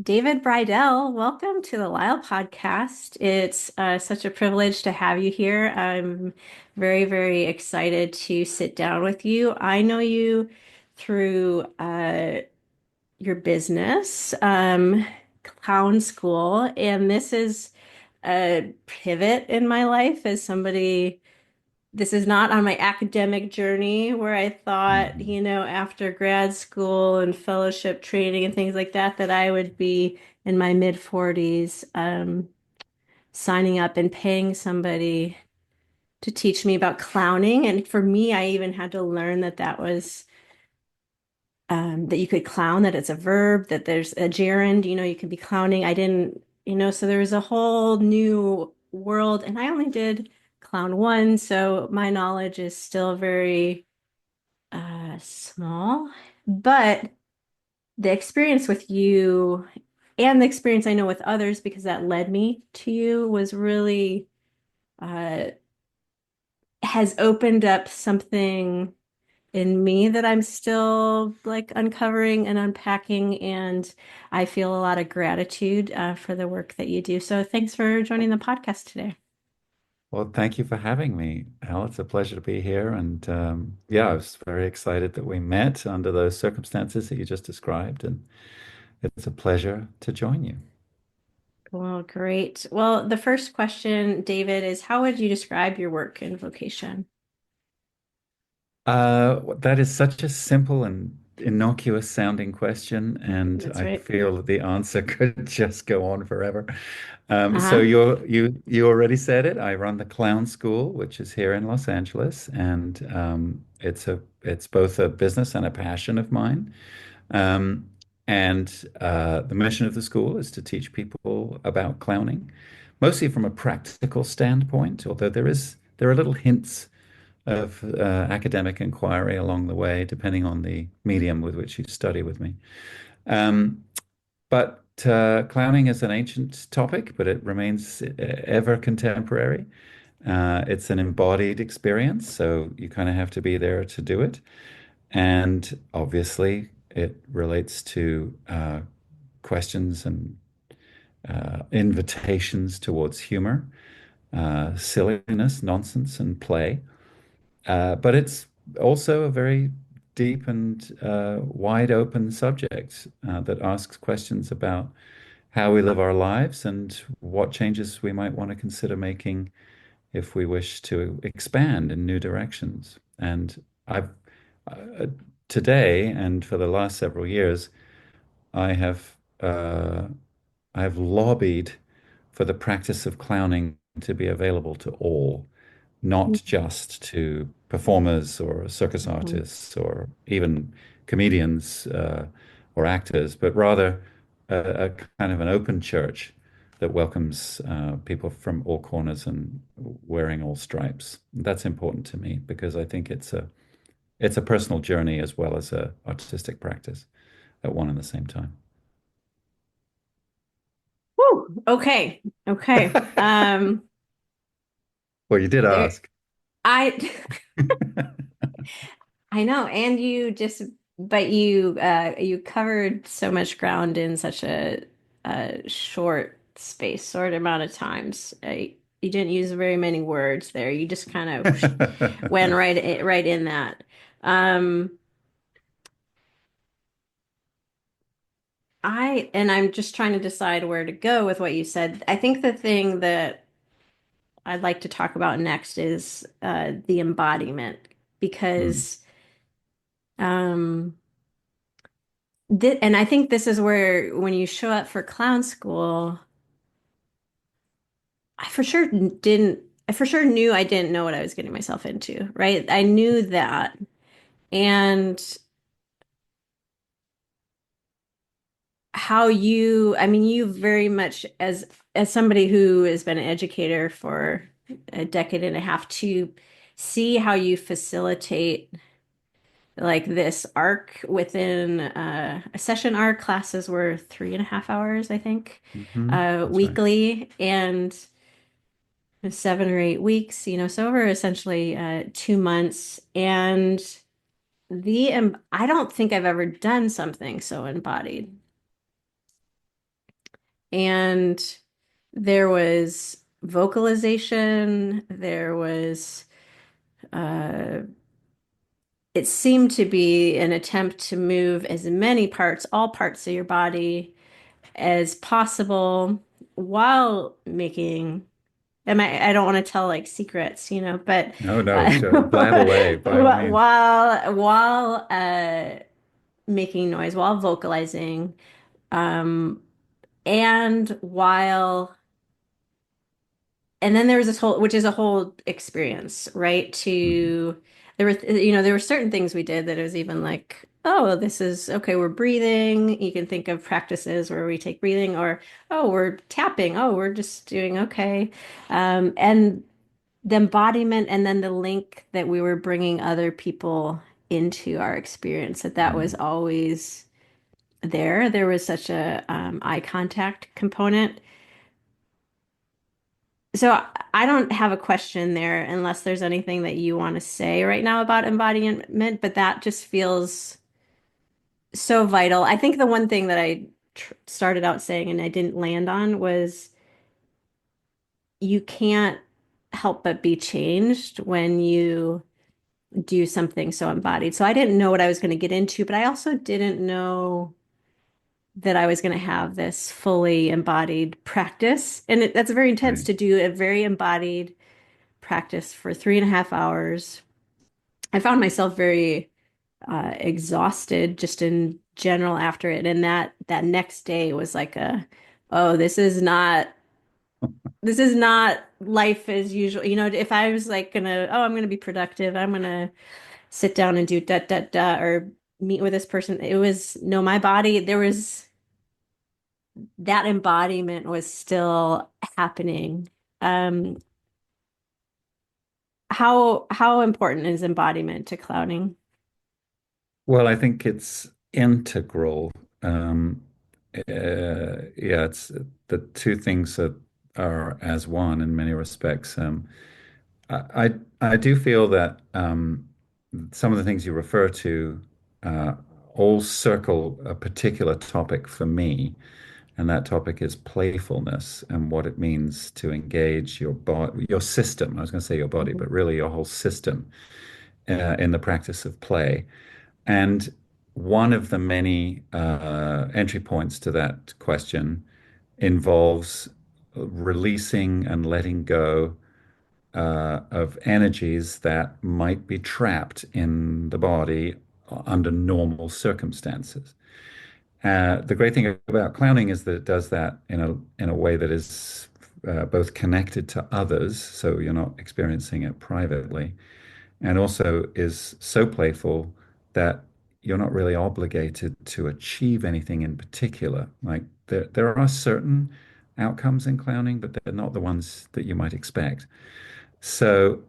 David Bridel, welcome to the LYHL Podcast. It's such a privilege to have you here. I'm very, very excited to sit down with you. I know you through your business, Clown School, and this is a pivot in my life as somebody. This is not on my academic journey where I thought, Mhm. after grad school and fellowship training and things like that, that I would be in my mid 40s, signing up and paying somebody to teach me about clowning. And for me, I even had to learn that you could clown, that it's a verb, that there's a gerund, you can be clowning. I didn't, so there was a whole new world, and I only did clown one, so my knowledge is still very small. But the experience with you and the experience I know with others, because that led me to you, was really uh, has opened up something in me that I'm still like uncovering and unpacking. And I feel a lot of gratitude for the work that you do. So thanks for joining the podcast today. Well, thank you for having me, Al. It's a pleasure to be here. And yeah, I was very excited that we met under those circumstances that you just described. And it's a pleasure to join you. Well, great. Well, the first question, David, is how would you describe your work and vocation? That is such a simple and innocuous sounding question, and That's I right. feel that the answer could just go on forever. So Uh-huh. you already said it. I run the Clown School, which is here in Los Angeles, and it's both a business and a passion of mine. Um, and the mission of the school is to teach people about clowning, mostly from a practical standpoint, although there are little hints of academic inquiry along the way, depending on the medium with which you study with me. Um, but clowning is an ancient topic, but it remains ever contemporary. It's an embodied experience, so you kind of have to be there to do it. And obviously, it relates to questions and invitations towards humor, silliness, nonsense, and play. But it's also a very deep and wide open subject that asks questions about how we live our lives and what changes we might want to consider making if we wish to expand in new directions. And I've uh, today and for the last several years, I have uh, I have lobbied for the practice of clowning to be available to all, not just to performers or circus Mhm. artists or even comedians or actors, but rather a kind of an open church that welcomes people from all corners and wearing all stripes. That's important to me because I think it's a personal journey as well as a artistic practice at one and the same time. Woo. Okay. Okay. Well, you did There ask. I I know, and you covered so much ground in such a short space, short amount of times. You didn't use very many words there. You just kind of went right in that. Um, I'm just trying to decide where to go with what you said. I think the thing that I'd like to talk about next is the embodiment Mm, because um and I think this is where when you show up for clown school, I for sure didn't I for sure knew I didn't know what I was getting myself into, right? I knew that. And I mean, you very much as somebody who has been an educator for a decade and a half to see how you facilitate like this arc within a session. Our classes were 3.5 hours, I think, that's right. weekly, and 7 or 8 weeks, so over essentially 2 months. And I don't think I've ever done something so embodied. And there was vocalization, there was uh it seemed to be an attempt to move as many parts, all parts of your body as possible while making I don't want to tell like secrets, but No, no, uh, sure. Blab away by all means. while making noise, while vocalizing, um, and while and then there was this whole, which is a whole experience, right? Mhm. There were certain things we did that it was even like, oh, this is okay, we're breathing. You can think of practices where we take breathing, or, oh, we're tapping. Oh, we're just doing okay. And the embodiment and then the link that we were bringing other people into our experience, that was Mm. always there. There was such a eye contact component. So I don't have a question there unless there's anything that you want to say right now about embodiment, but that just feels so vital. I think the one thing that I tr started out saying and I didn't land on was you can't help but be changed when you do something so embodied. So I didn't know what I was going to get into, but I also didn't know that I was going to have this fully embodied practice. And that's very intense Right. to do a very embodied practice for 3.5 hours. I found myself very exhausted just in general after it. And that next day was like oh, this is not life as usual. If I was like I'm gonna be productive, I'm gonna sit down and do da da da or meet with this person. It was no, my body, there was that embodiment was still happening. Um, how important is embodiment to clowning? Well, I think it's integral. Yeah, it's the two things that are as one in many respects. I do feel that some of the things you refer to uh, all circle a particular topic for me, and that topic is playfulness and what it means to engage your body, your system. I was going to say your body, Mhm. but really your whole system in the practice of play. And one of the many entry points to that question involves releasing and letting go of energies that might be trapped in the body under normal circumstances. The great thing about clowning is that it does that in a way that is both connected to others, so you're not experiencing it privately, and also is so playful that you're not really obligated to achieve anything in particular. Like there are certain outcomes in clowning, but they're not the ones that you might expect. So,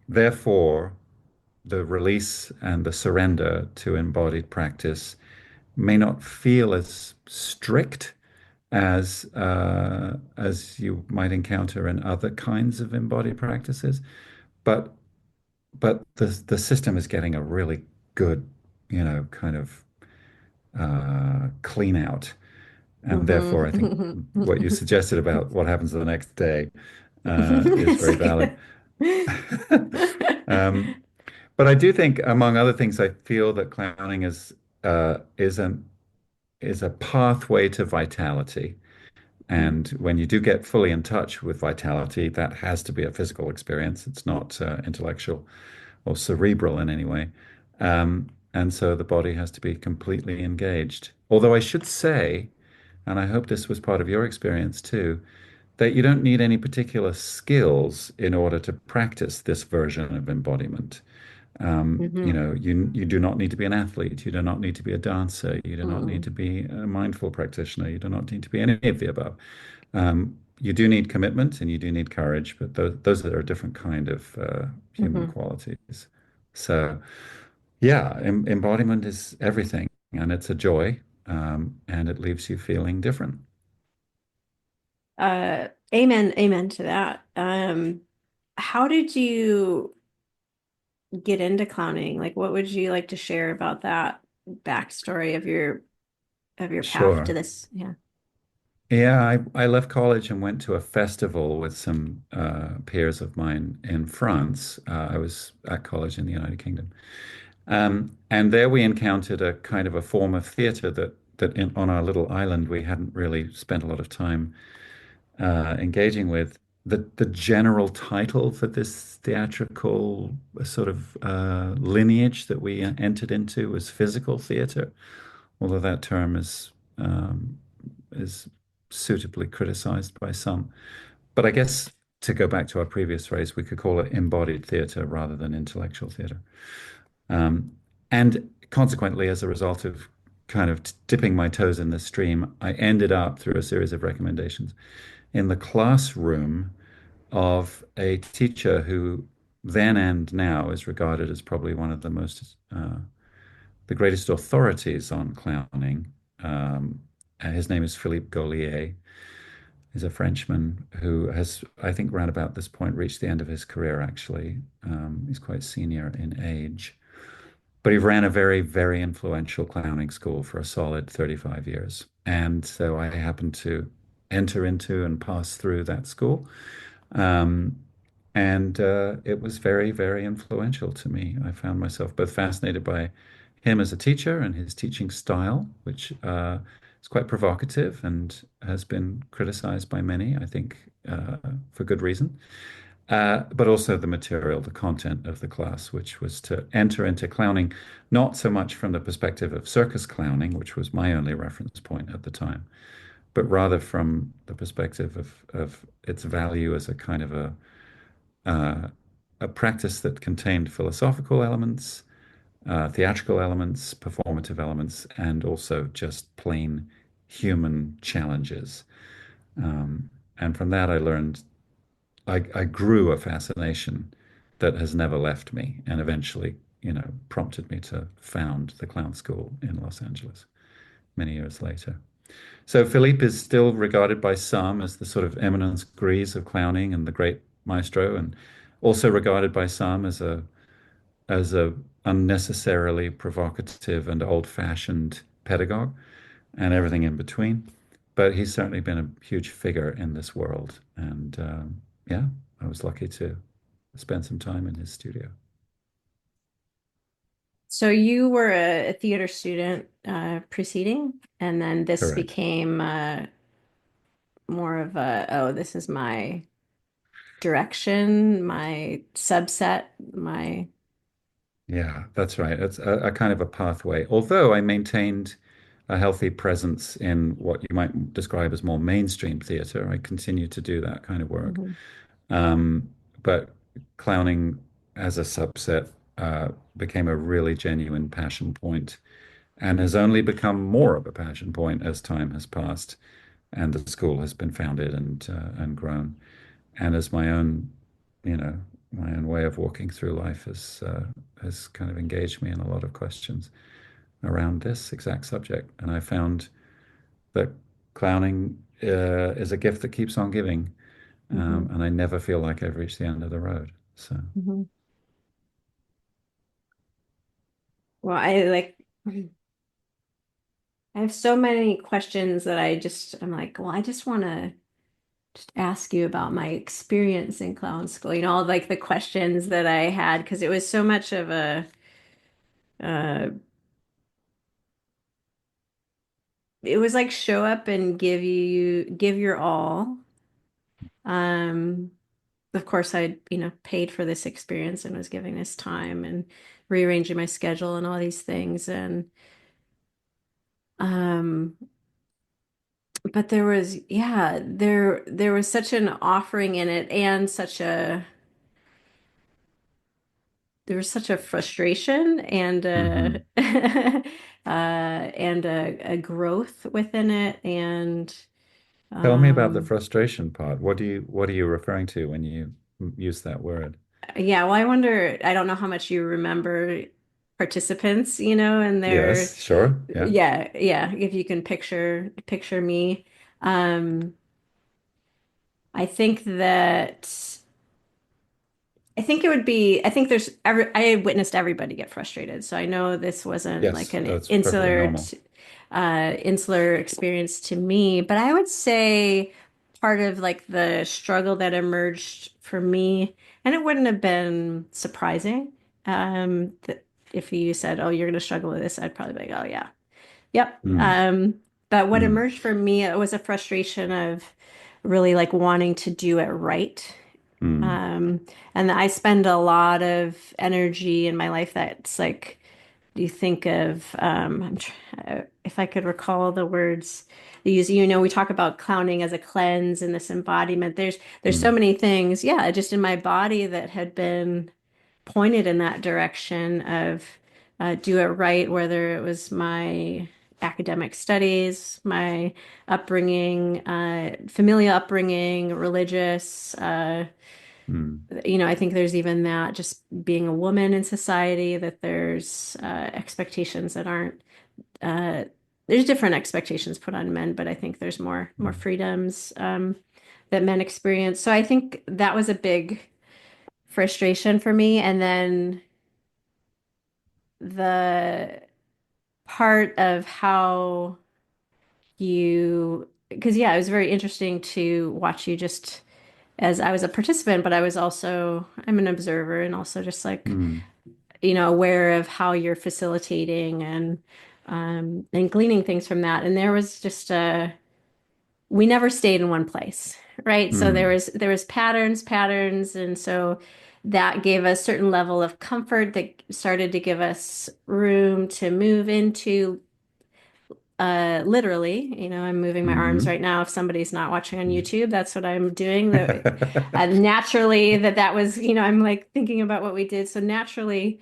therefore, the release and the surrender to embodied practice may not feel as strict as you might encounter in other kinds of embodied practices, but the system is getting a really good, kind of clean out, and therefore, I think Mhm. what you suggested about what happens the next day is It's very like valid. Um, but I do think, among other things, I feel that clowning is a pathway to vitality. And when you do get fully in touch with vitality, that has to be a physical experience. It's not intellectual or cerebral in any way. And so the body has to be completely engaged. Although I should say, and I hope this was part of your experience too, that you don't need any particular skills in order to practice this version of embodiment. Mhm. You do not need to be an athlete. You do not need to be a dancer. You do not need Mm. to be a mindful practitioner. You do not need to be any of the above. You do need commitment and you do need courage, but those are a different kind of human Mhm. qualities. So, yeah, embodiment is everything, and it's a joy, and it leaves you feeling different. Amen to that. How did you get into clowning? Like, what would you like to share about that backstory of your path to Sure. this? Yeah. Yeah, I left college and went to a festival with some peers of mine in France. I was at college in the United Kingdom. And there we encountered a kind of a form of theater on our little island we hadn't really spent a lot of time engaging with. The general title for this theatrical sort of lineage that we entered into was physical theater, although that term is suitably criticized by some. But I guess to go back to our previous phrase, we could call it embodied theater rather than intellectual theater. Um, and consequently, as a result of kind of dipping my toes in the stream, I ended up through a series of recommendations in the classroom of a teacher who then and now is regarded as probably one of the greatest authorities on clowning. His name is Philippe Gaulier. He's a Frenchman who has, I think, around about this point, reached the end of his career, actually. He's quite senior in age. But he ran a very, very influential clowning school for a solid 35 years. And so I happened to enter into and pass through that school. Um, and it was very, very influential to me. I found myself both fascinated by him as a teacher and his teaching style, which is quite provocative and has been criticized by many, I think, for good reason. But also the material, the content of the class, which was to enter into clowning, not so much from the perspective of circus clowning, which was my only reference point at the time, but rather from the perspective of its value as a kind of uh, a practice that contained philosophical elements, theatrical elements, performative elements, and also just plain human challenges. And from that, I grew a fascination that has never left me, and eventually, prompted me to found the clown school in Los Angeles many years later. So Philippe is still regarded by some as the sort of eminence grise of clowning and the great maestro, and also regarded by some as a unnecessarily provocative and old-fashioned pedagogue, and everything in between. But he's certainly been a huge figure in this world, and yeah, I was lucky to spend some time in his studio. So you were a theater student preceding, and then this Correct. became more of a, oh, this is my direction, my subset, my. Yeah, that's right. It's a kind of a pathway. Although I maintained a healthy presence in what you might describe as more mainstream theater, I continue to do that kind of work. Mhm, Um, but clowning as a subset became a really genuine passion point and has only become more of a passion point as time has passed and the school has been founded and grown. And as my own way of walking through life has kind of engaged me in a lot of questions around this exact subject. And I found that clowning is a gift that keeps on giving, mhm, and I never feel like I've reached the end of the road. So mhm. Well, I like, I have so many questions that I'm like, well, I just want to just ask you about my experience in clown school, all like the questions that I had, because it was so much of uh, it was like show up and give your all. Um, of course, I, paid for this experience and was giving this time and rearranging my schedule and all these things. And, um, but there was such an offering in it and there was such a frustration and mhm. and a growth within it. And, Tell me about the um, frustration part. What are you referring to when you use that word? yeah, well, I wonder, I don't know how much you remember participants, and their, Yes, sure. Yeah. yeah, if you can picture me. Um, I think that I think I witnessed everybody get frustrated. So I know this wasn't like Yes, an that's perfectly insular normal. insular experience to me. But I would say part of like the struggle that emerged for me, and it wouldn't have been surprising, that if you said, "Oh, you're going to struggle with this," I'd probably be like, "Oh, yeah, yep." Mm, But what mm, emerged for me, it was a frustration of really like wanting to do it right. mm, Um, and I spend a lot of energy in my life that's like, you think of, if I could recall the words they use, we talk about clowning as a cleanse and this embodiment. There's so mm, many things, yeah, just in my body that had been pointed in that direction of do it right, whether it was my academic studies, my upbringing, familial upbringing, religious. mm, I think there's even that just being a woman in society, that there's expectations that aren't, uh, there's different expectations put on men, but I think there's more mm, freedoms that men experience. So I think that was a big frustration for me. And then the part of how because yeah, it was very interesting to watch you just as I was a participant, but I'm an observer and also just like, mm, aware of how you're facilitating and gleaning things from that. And there was just we never stayed in one place, right? So there mm, was patterns, and so that gave us certain level of comfort that started to give us room to move into literally, I'm moving my arms mm, right now. If somebody's not watching on mm. YouTube, that's what I'm doing. Naturally, that was, I'm like thinking about what we did. So naturally,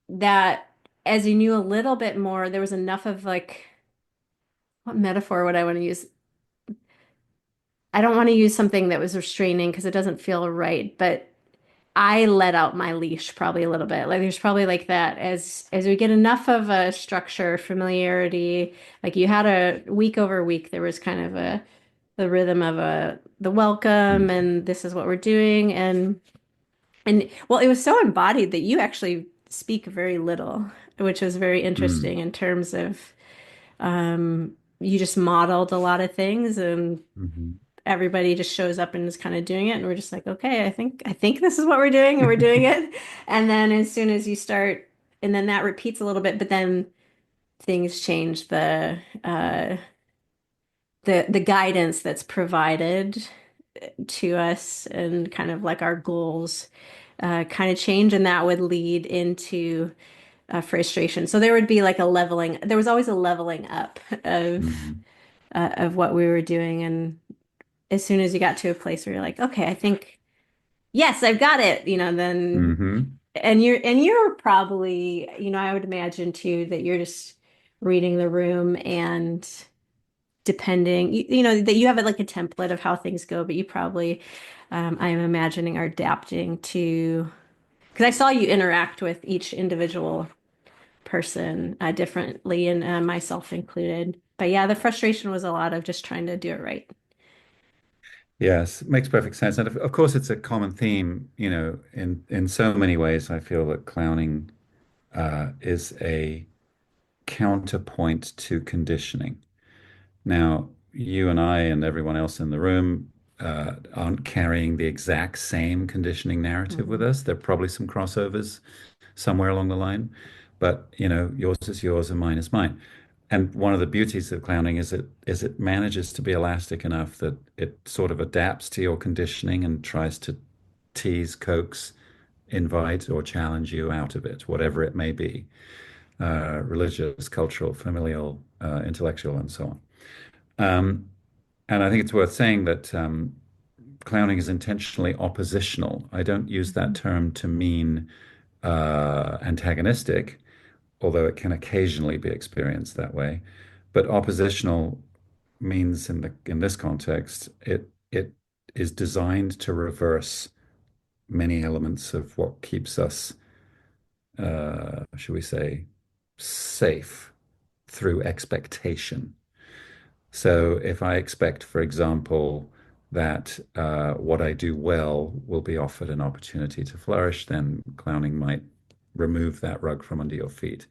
that as you knew a little bit more, there was enough of like, what metaphor would I want to use? I don't want to use something that was restraining because it doesn't feel right, but I let out my leash probably a little bit. Like there's probably like that as we get enough of a structure, familiarity, like you had a week over week, there was kind of the rhythm of the welcome Mm, and this is what we're doing and well, it was so embodied that you actually speak very little, which was very mm, interesting in terms of you just modeled a lot of things and mhm. everybody just shows up and is kind of doing it and we're just like, okay, I think this is what we're doing and we're doing it. And then as soon as you start and then that repeats a little bit, but then things change the guidance that's provided to us and kind of like our goals kind of change and that would lead into frustration. So there would be like there was always a leveling up Mhm. of what we were doing. And as soon as you got to a place where you're like, okay, I think, yes, I've got it, then, Mhm. and you're probably, I would imagine too, that you're just reading the room and depending, that you have like a template of how things go, but you probably, I am imagining, are adapting to, because I saw you interact with each individual person differently and myself included. But yeah, the frustration was a lot of just trying to do it right. Yes, makes perfect sense. And of course, it's a common theme, in so many ways. I feel that clowning is a counterpoint to conditioning. Now, you and I and everyone else in the room aren't carrying the exact same conditioning narrative with Mhm. us. There are probably some crossovers somewhere along the line, but yours is yours and mine is mine. And one of the beauties of clowning is it manages to be elastic enough that it sort of adapts to your conditioning and tries to tease, coax, invite, or challenge you out of it, whatever it may be, religious, cultural, familial, intellectual, and so on. Um, and I think it's worth saying that clowning is intentionally oppositional. I don't use that Mhm. term to mean antagonistic, although it can occasionally be experienced that way. But oppositional means in this context, it is designed to reverse many elements of what keeps us, should we say, safe through expectation. So if I expect, for example, that what I do well will be offered an opportunity to flourish, then clowning might remove that rug from under your feet.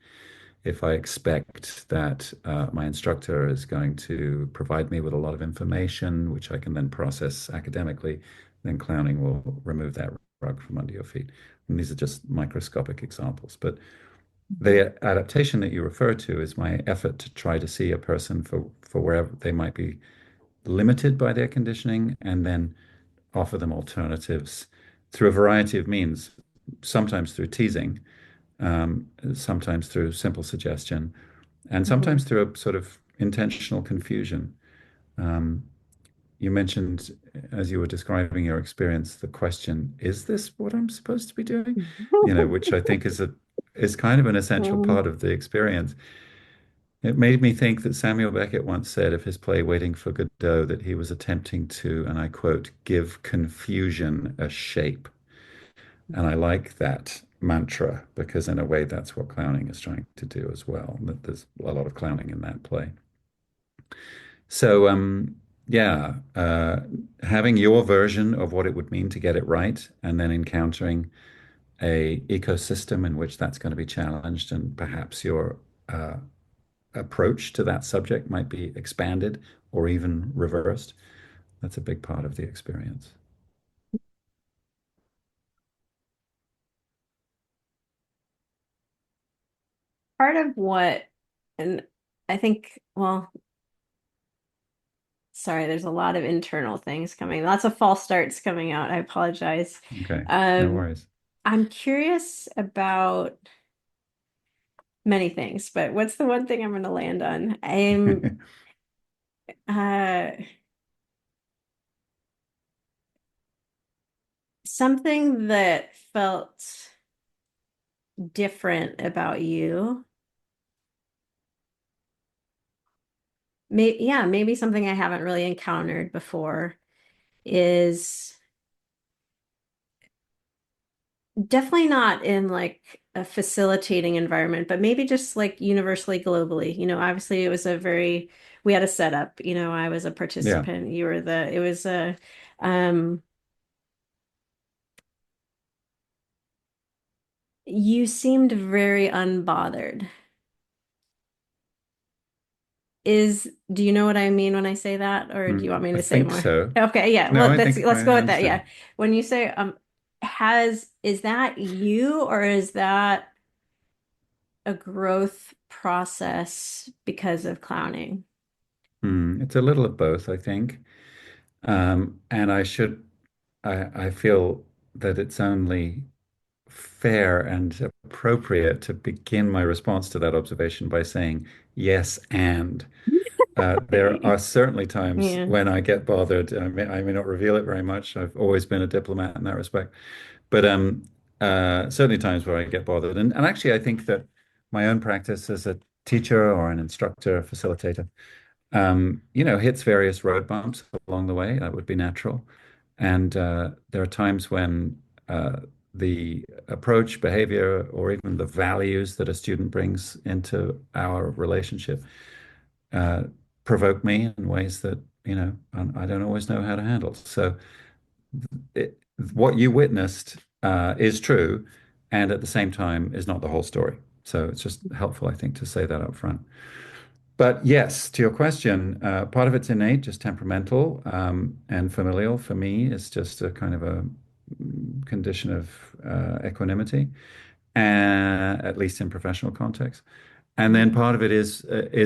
if I expect that my instructor is going to provide me with a lot of information, which I can then process academically, then clowning will remove that rug from under your feet. And these are just microscopic examples. But the adaptation that you refer to is my effort to try to see a person for wherever they might be limited by their conditioning and then offer them alternatives through a variety of means, sometimes through teasing, sometimes through simple suggestion, and Mhm. sometimes through a sort of intentional confusion. Um, you mentioned, as you were describing your experience, the question, "Is this what I'm supposed to be doing?" Which I think is kind of an essential Um, part of the experience. It made me think that Samuel Beckett once said of his play Waiting for Godot that he was attempting to, and I quote, give confusion a shape. And I like that mantra because, in a way, that's what clowning is trying to do as well. That there's a lot of clowning in that play. So, yeah, having your version of what it would mean to get it right, and then encountering a ecosystem in which that's going to be challenged, and perhaps your approach to that subject might be expanded or even reversed. That's a big part of the experience. Part of what, and I think, well, sorry, there's a lot of internal things coming, lots of false starts coming out. I apologize. Okay, no Um, worries. I'm curious about many things, but what's the one thing I'm going to land on? I'm uh, something that felt different about you. Yeah, maybe something I haven't really encountered before is definitely not in like a facilitating environment, but maybe just like universally globally. Obviously it was we had a setup, I was a Yeah. participant, it was um, you seemed very unbothered. Do you know what I mean when I say that, or do you want me I to say think more? so. Okay, yeah. No, Well, I let's think I let's go with that. Yeah. understand. When you say has is that you or is that a growth process because of clowning? It's a little of both, I think. And I feel that it's only fair and appropriate to begin my response to that observation by saying yes, and there are certainly times Yeah. when I get bothered. I may not reveal it very much. I've always been a diplomat in that respect. But certainly times where I get bothered. And actually, I think that my own practice as a teacher or an instructor, facilitator, hits various road bumps along the way. That would be natural. And there are times when the approach, behavior, or even the values that a student brings into our relationship uh, provoke me in ways that, I don't always know how to handle. So what you witnessed is true, and at the same time is not the whole story. So it's just helpful, I think, to say that up front. But yes, to your question, part of it's innate, just temperamental, and familial. For me, it's just a kind of a condition of equanimity, at least in professional context. And then part of it is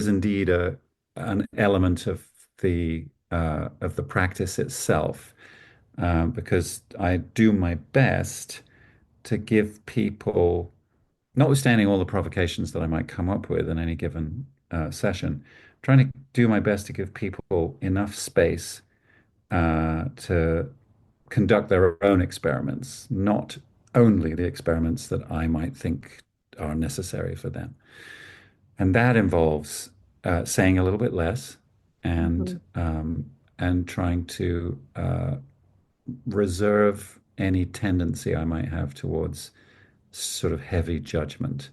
indeed an element of the practice itself, because I do my best to give people, notwithstanding all the provocations that I might come up with in any given session, trying to do my best to give people enough space to conduct their own experiments, not only the experiments that I might think are necessary for them. And that involves saying a little bit less and Mhm. trying to reserve any tendency I might have towards sort of heavy judgment,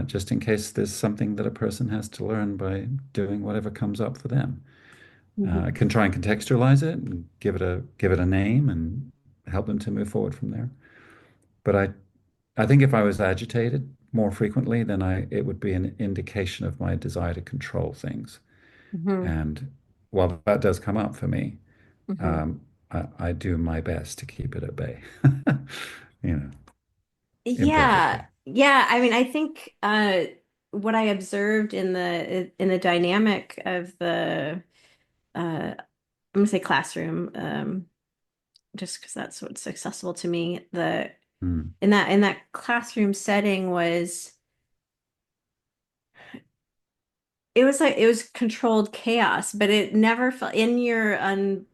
just in case there's something that a person has to learn by doing whatever comes up for them. I Mhm. can try and contextualize it and give it a name and help them to move forward from there. But I think if I was agitated, more frequently, then it would be an indication of my desire to control things. Hmm. And while that does come up for me, Hmm. um, I do my best to keep it at bay, you know, Yeah. imperfectly. Yeah. I mean, I think what I observed in the dynamic of the I'm gonna say classroom, just because that's what's accessible to me. The Mm. in that classroom setting was it was like it was controlled chaos, but it never felt in your un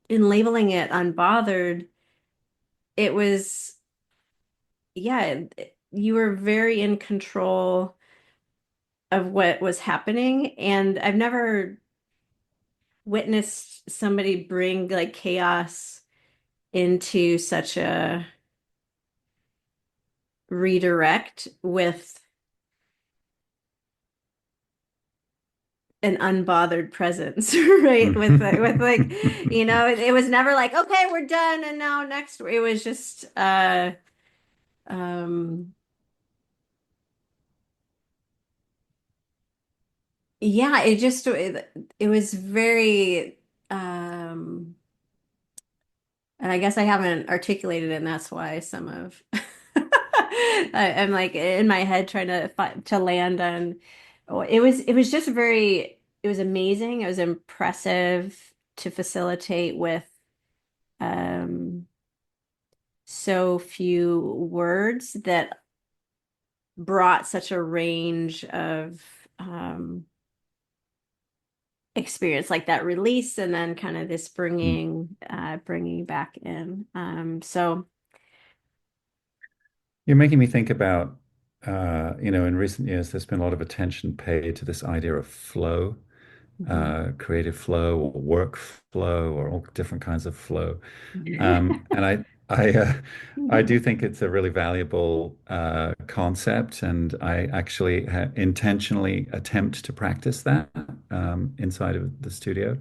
in labeling it unbothered, it was yeah, you were very in control of what was happening, and I've never witnessed somebody bring like chaos into such a redirect with an unbothered presence, right? With like, it was never like, okay, we're done, and now next. It was just, um, yeah, it was very, and I guess I haven't articulated it, and that's why some of I'm like in my head trying to land on. Oh, it was just very it was amazing. It was impressive to facilitate with um so few words that brought such a range of um experience, like that release and then kind of this bringing back in. So You're making me think about, in recent years, there's been a lot of attention paid to this idea of flow, mhm. creative flow or work flow or all different kinds of flow. And I do think it's a really valuable concept, and I actually ha intentionally attempt to practice that inside of the studio,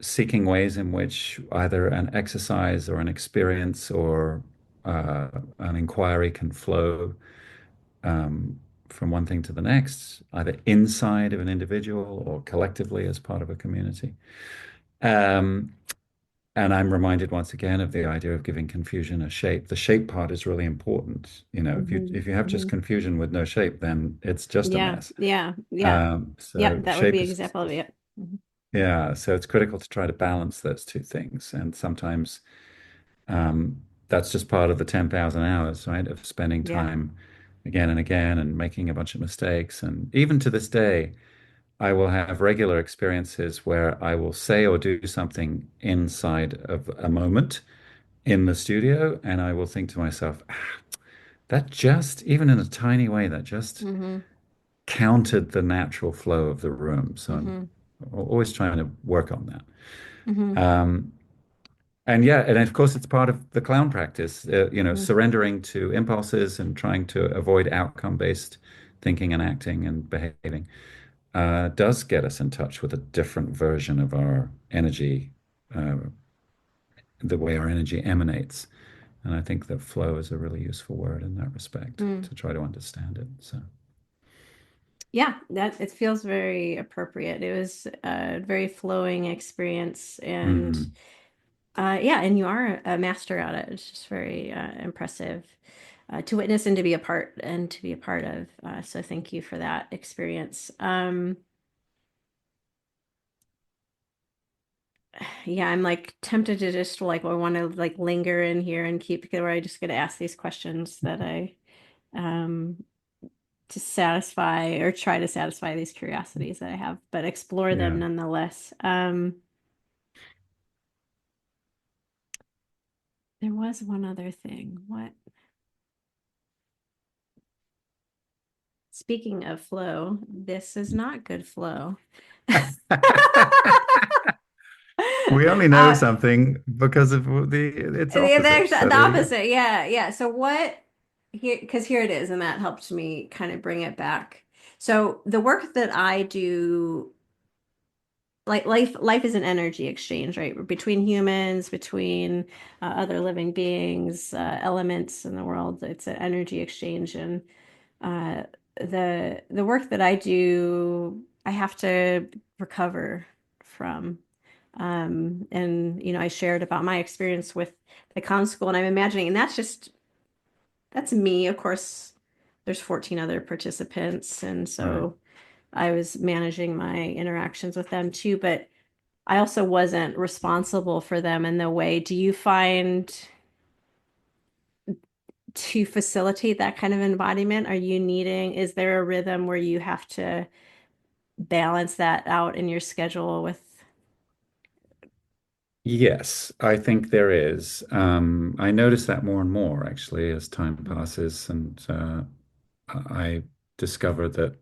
seeking ways in which either an exercise or an experience or an inquiry can flow from one thing to the next, either inside of an individual or collectively as part of a community. Um, and I'm reminded once again of the idea of giving confusion a shape. The shape part is really important. Mhm, If you have just mhm. confusion with no shape, then it's just a Yeah, mess. yeah, yeah. So Yep, that would be shape an is example of it. Mhm. yeah. So it's critical to try to balance those two things, and sometimes that's just part of the 10,000 hours, right, of spending Yeah. time again and again and making a bunch of mistakes. And even to this day, I will have regular experiences where I will say or do something inside of a moment in the studio, and I will think to myself, "Ah, that just, even in a tiny way, that just Hmm. countered the natural flow of the room." So I'm Hmm. always trying to work on that. Hmm. Um, and yeah, and of course, it's part of the clown practice, Hmm. surrendering to impulses and trying to avoid outcome-based thinking and acting and behaving does get us in touch with a different version of our energy, uh, the way our energy emanates. And I think that flow is a really useful word in that respect Mm. to try to understand it. So, Yeah, that it feels very appropriate. It was a very flowing experience, and mhm. yeah, and you are a master at it. It's just very impressive to witness and to be a part of. So thank you for that experience. Yeah, I'm like tempted to just like I want to like linger in here and keep where I just get to ask these questions that I um to satisfy or try to satisfy these curiosities that I have, but explore them Yeah. nonetheless. There was one other thing. What? Speaking of flow, this is not good flow. We only know uh, something because of its opposite. So the there you go. opposite, yeah, yeah. So what here, because here it is, and that helped me kind of bring it back. So the work that I do like life is an energy exchange, right? Between humans, between other living beings, elements in the world. It's an energy exchange, and uh, the work that I do, I have to recover from. And I shared about my experience with the clown school, and I'm imagining, and that's me. Of course, there's 14 other participants, and Right. so I was managing my interactions with them too, but I also wasn't responsible for them in the way. Do you find to facilitate that kind of embodiment, is there a rhythm where you have to balance that out in your schedule with? Yes, I think there is. I notice that more and more actually as time passes, and I discover that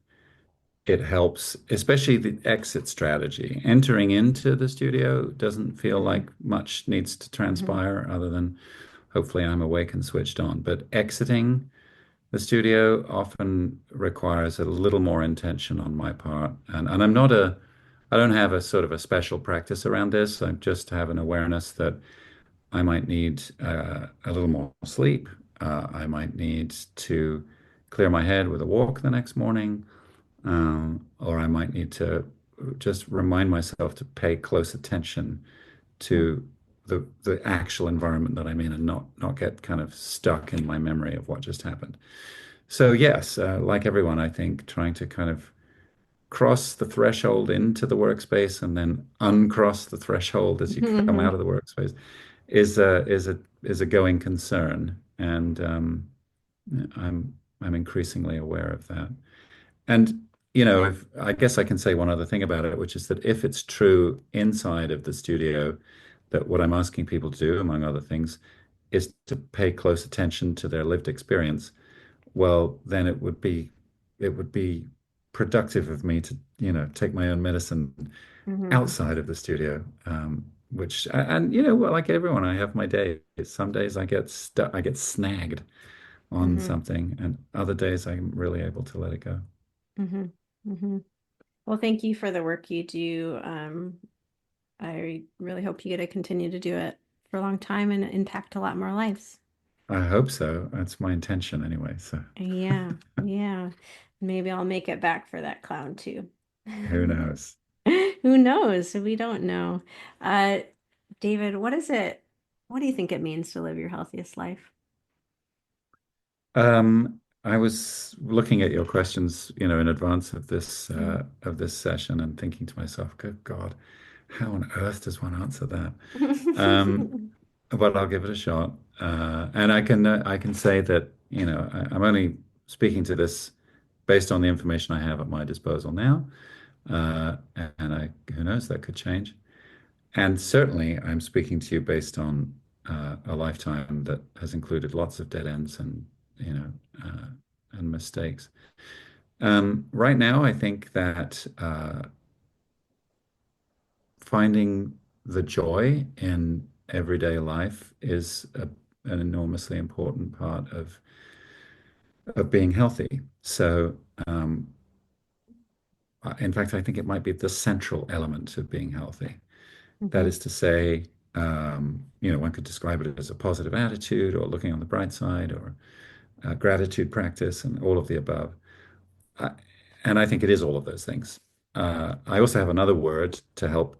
it helps, especially the exit strategy. Entering into the studio doesn't feel Mhm, like much needs to mhm, transpire other than hopefully I'm awake and switched on. But exiting the studio often requires a little more intention on my part. And I don't have a sort of a special practice around this. I just have an awareness that I might need a little more sleep. I might need to clear my head with a walk the next morning, or I might need to just remind myself to pay close attention to the actual environment that I'm in and not get kind of stuck in my memory of what just happened. So yes, like everyone, I think trying to kind of cross the threshold into the workspace and then uncross the threshold as you come out mhm, of the workspace is a going concern, and I'm increasingly aware of that. And if I guess I can say one other thing about it, which is that if it's true inside of the studio, that what I'm asking people to do, among other things, is to pay close attention to their lived experience, well, then it would be productive of me to, take my own medicine mhm, outside of the studio. Which and well, like everyone, I have my days. Some days I get stuck, I get snagged on mhm, something, and other days I'm really able to let it go. mhm, mhm. Well, thank you for the work you do. I really hope you get to continue to do it for a long time and impact a lot more lives. I hope so. That's my intention anyway. So Yeah, yeah. Maybe I'll make it back for that clown too. who knows? Who knows? We don't know. Uh, David, what is it? What do you think it means to live your healthiest life? I was looking at your questions, in advance Mhm. of this session and thinking to myself, good God, how on earth does one answer that? Um, but I'll give it a shot. And I can say that, I'm only speaking to this based on the information I have at my disposal now. And who knows, that could change. And certainly, I'm speaking to you based on a lifetime that has included lots of dead ends and you know uh, and mistakes. Right now, I think that finding the joy in everyday life is an enormously important part of being healthy. So, in fact, I think it might be the central element of being healthy. That Mhm, is to say, one could describe it as a positive attitude or looking on the bright side or gratitude practice and all of the above. I, and I think it is all of those things. I also have another word to help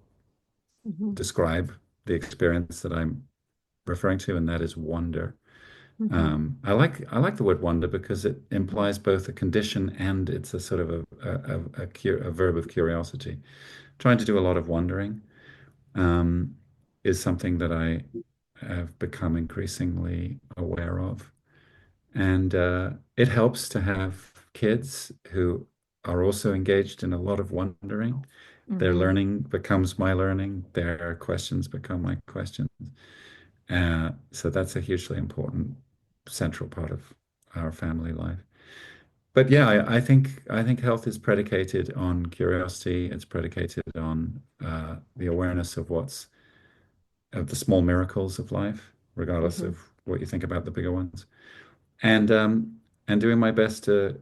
mhm, describe the experience that I'm referring to, and that is wonder. mhm, I like the word wonder because it implies both a condition and it's a sort of a verb of curiosity. Trying to do a lot of wondering um, is something that I have become increasingly aware of. And it helps to have kids who are also engaged in a lot of wondering. Their mhm, learning becomes my learning, their questions become my questions. So that's a hugely important central part of our family life. But yeah, I think health is predicated on curiosity. It's predicated on the awareness of the small miracles of life, regardless mhm, of what you think about the bigger ones. And doing my best to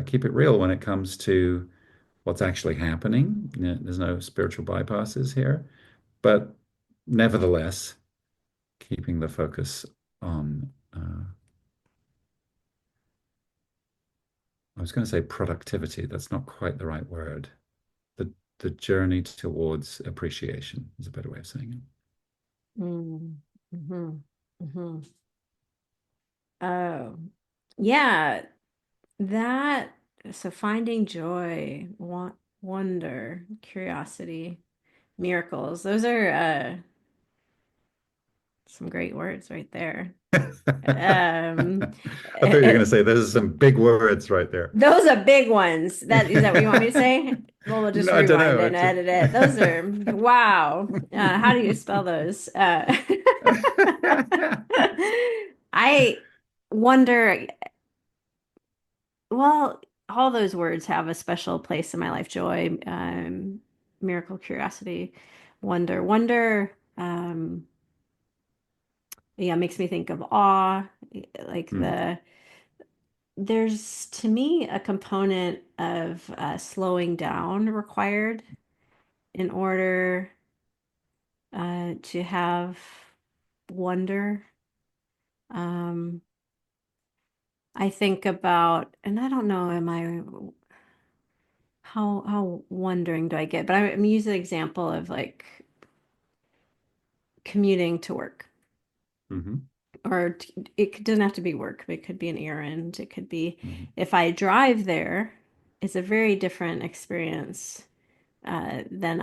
keep it real when it comes to what's actually happening. There's no spiritual bypasses here, but nevertheless, keeping the focus on, I was going to say productivity. That's not quite the right word. The the journey towards appreciation is a better way of saying it. Mm. Hmm. Hmm. Oh, yeah, that, so finding joy, wonder, curiosity, miracles. Those are some great words right there. Um, I thought you were going to say those are some big words right there. those are big ones. That is that what you want me to say? Well, we'll just No, I don't rewind know. and edit it. Those are wow. How do you spell those? I wonder. Well, all those words have a special place in my life. Joy, miracle, curiosity, wonder. Wonder, yeah, makes me think of awe. Like Hmm. there's to me a component of slowing down required in order to have wonder. Um, I think about, and I don't know, am I how wondering do I get? But I'm using an example of like commuting to work, Hmm. or it doesn't have to be work, but it could be an errand. It could be Hmm. if I drive there, it's a very different experience than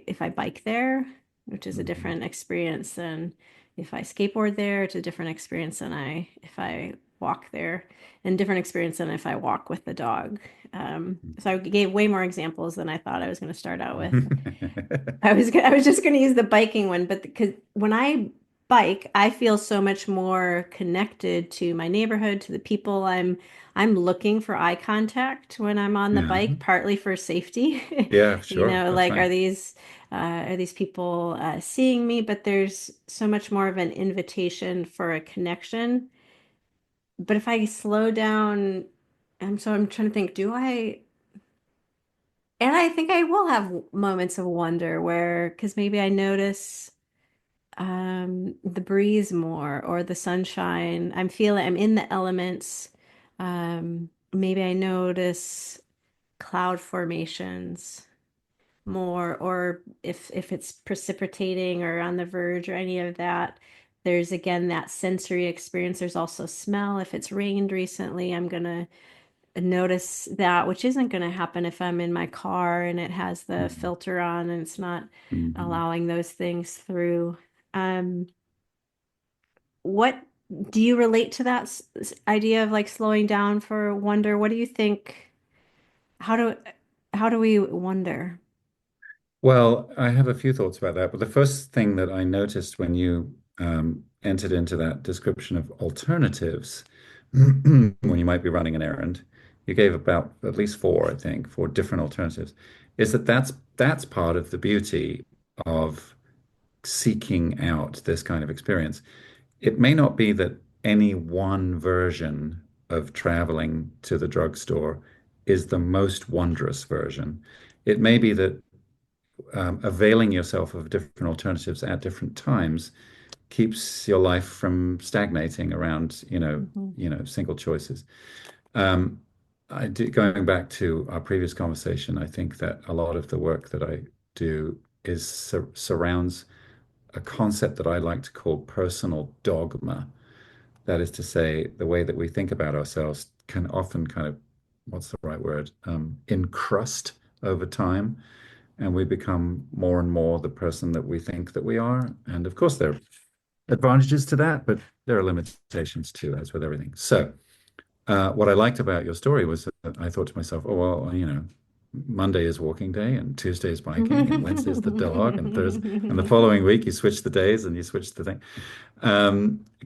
if I bike there, which is a Hmm. different experience than if I skateboard there. It's a different experience than if I walk there, and different experience than if I walk with the dog. So I gave way more examples than I thought I was going to start out with. I was just going to use the biking one, but because when I bike, I feel so much more connected to my neighborhood, to the people I'm looking for eye contact when I'm on the Yeah. bike, partly for safety. Yeah, You sure. know, That's like right. are these people seeing me? But there's so much more of an invitation for a connection. But if I slow down, I'm trying to think, do I? And I think I will have moments of wonder where, because maybe I notice the breeze more or the sunshine. I'm in the elements. Maybe I notice cloud formations more, or if it's precipitating or on the verge or any of that. There's again that sensory experience. There's also smell. If it's rained recently, I'm gonna notice that, which isn't going to happen if I'm in my car and it has the Hmm. filter on and it's not Hmm. allowing those things through. Um, what do you relate to that idea of like slowing down for wonder? What do you think? How do how do we wonder? Well, I have a few thoughts about that. But the first thing that I noticed when you entered into that description of alternatives, when you might be running an errand, you gave about at least four, I think, four different alternatives, is that that's part of the beauty of seeking out this kind of experience. It may not be that any one version of traveling to the drugstore is the most wondrous version. It may be that availing yourself of different alternatives at different times keeps your life from stagnating around, Mhm. single choices. Um, going back to our previous conversation, I think that a lot of the work that I do is surrounds a concept that I like to call personal dogma. That is to say, the way that we think about ourselves can often kind of, what's the right word, encrust over time, and we become more and more the person that we think that we are. And of course, there are advantages to that, but there are limitations too, as with everything. So, what I liked about your story was that I thought to myself, oh, well, Monday is walking day, and Tuesday is biking, and Wednesday is the dog, and Thursday, and the following week you switch the days and you switch the thing.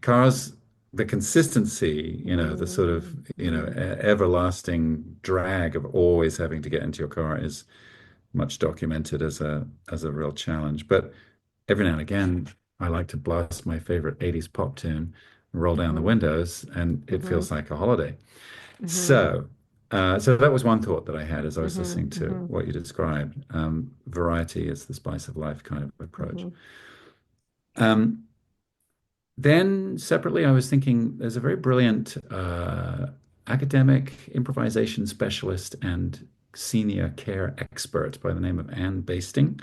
Cars, the consistency, the sort of, everlasting drag of always having to get into your car is much documented as a real challenge. But every now and again, I like to blast my favorite 80s pop tune, roll down the Mhm. windows, and it feels Mhm. like a holiday. Mhm. So, So that was one thought that I had as I was Hmm. listening to Hmm. what you described. Variety is the spice of life kind of approach. Hmm. Um, then separately, I was thinking there's a very brilliant academic improvisation specialist and senior care expert by the name of Anne Basting,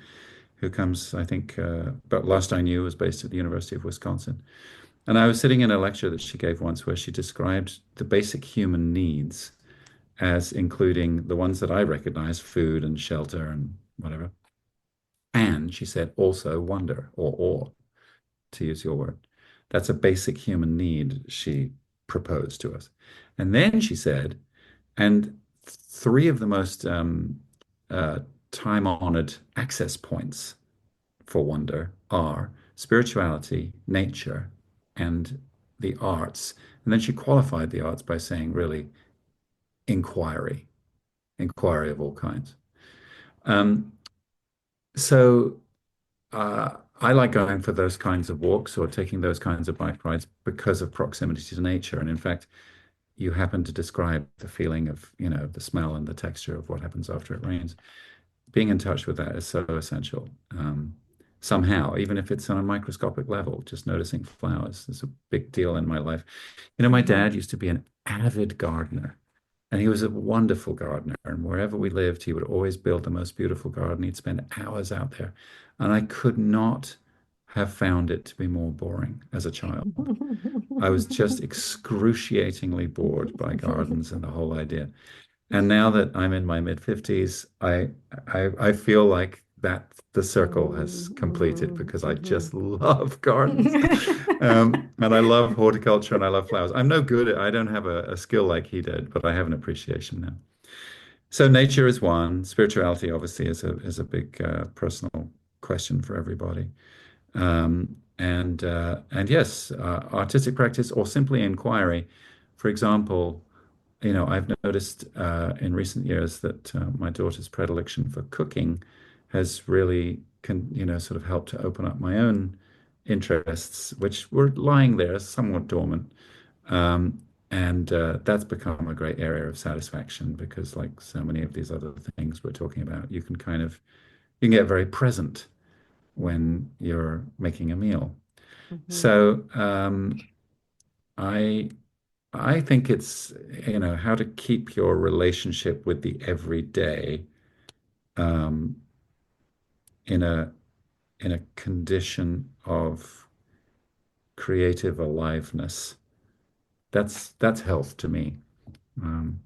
who comes, I think, but last I knew was based at the University of Wisconsin. And I was sitting in a lecture that she gave once where she described the basic human needs as including the ones that I recognize, food and shelter and whatever. And she said also wonder or awe, to use your word. That's a basic human need she proposed to us. And then she said, and three of the most uh, time-honored access points for wonder are spirituality, nature, and the arts. And then she qualified the arts by saying, really, inquiry, inquiry of all kinds. Um, so I like going for those kinds of walks or taking those kinds of bike rides because of proximity to nature. And in fact, you happen to describe the feeling of, the smell and the texture of what happens after it rains. Being in touch with that is so essential. Somehow, even if it's on a microscopic level, just noticing flowers is a big deal in my life. My Hmm. dad used to be an avid gardener. And he was a wonderful gardener. And wherever we lived, he would always build the most beautiful garden. He'd spend hours out there. And I could not have found it to be more boring as a child. I was just excruciatingly bored by gardens and the whole idea. And now that I'm in my mid 50s, I feel like that the circle has completed Hmm. because I Hmm. just love gardens. And I love horticulture and I love flowers. I'm no good at, I don't have a skill like he did, but I have an appreciation now. So nature is one. Spirituality obviously is a big personal question for everybody. And yes, artistic practice or simply inquiry. For example, I've noticed in recent years that my daughter's predilection for cooking has really sort of helped to open up my own interests, which were lying there somewhat dormant. And that's become a great area of satisfaction because, like so many of these other things we're talking about, you can get very present when you're making a meal. Hmm. So I I think it's, how to keep your relationship with the everyday um, in a condition of creative aliveness. That's health to me. Um,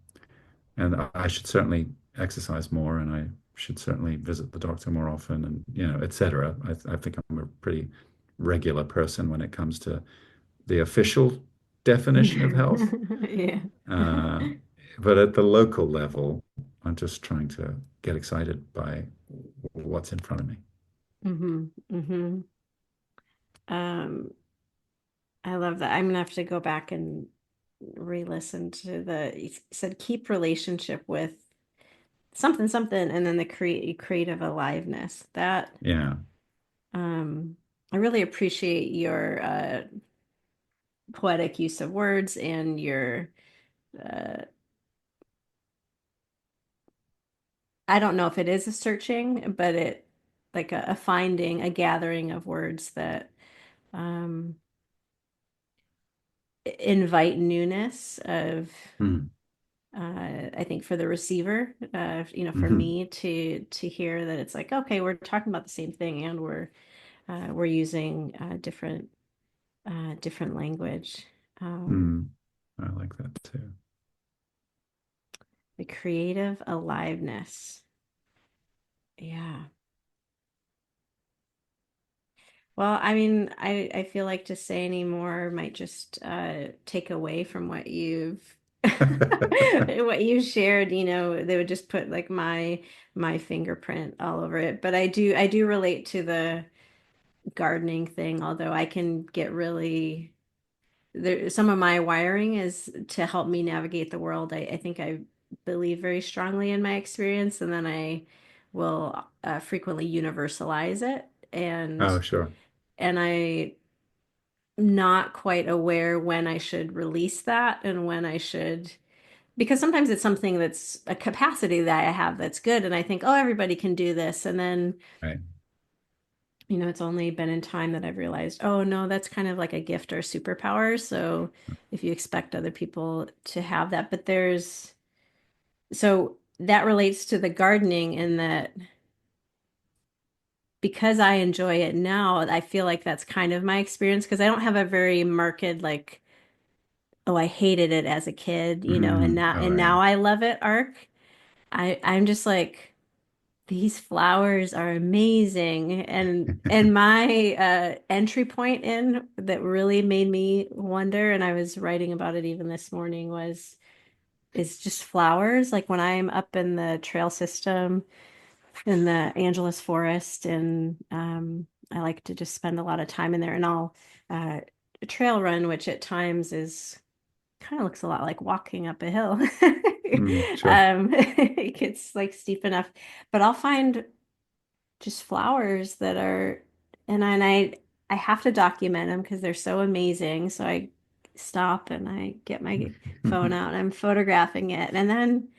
and I should certainly exercise more, and I should certainly visit the doctor more often, and et cetera. I think I'm a pretty regular person when it comes to the official definition of health. Yeah. Uh, but at the local level, I'm just trying to get excited by what's in front of me. Hmm. Hmm. Um, I love that. I'm gonna have to go back and re-listen to you said keep relationship with something something and then the creative aliveness. That Yeah. um I really appreciate your poetic use of words and your uh I don't know if it is a searching, but it like a finding, a gathering of words that um invite newness of Mm. I think for the receiver, for Hmm. me to hear that it's like, okay, we're talking about the same thing and we're using different language. Um, Mm. I like that too. the creative aliveness. Yeah. Well, I mean, I feel like to say any more might just take away from what you've what you shared, they would just put like my fingerprint all over it. But I do relate to the gardening thing, although I can get really some of my wiring is to help me navigate the world. I think I believe very strongly in my experience, and then I will frequently universalize it. And Oh, sure. and I not quite aware when I should release that and when I should because sometimes it's something that's a capacity that I have that's good, and I think, oh, everybody can do this, and then Right. it's only been in time that I've realized, oh no, that's kind of like a gift or a superpower. So if you expect other people to have that, but so that relates to the gardening in that because I enjoy it now, I feel like that's kind of my experience because I don't have a very marked like, oh, I hated it as a kid, and Mhm. now Oh, yeah. I love it arc. I'm just like these flowers are amazing. And my entry point in that really made me wonder, and I was writing about it even this morning, was is just flowers. Like when I'm up in the trail system in the Angeles Forest, and I like to just spend a lot of time in there, and I'll uh, trail run, which at times is kind of looks a lot like walking up a hill. Mm, sure. It gets like steep enough, but I'll find just flowers that are, and I have to document them because they're so amazing. So I stop and I get my phone out and I'm photographing it, and then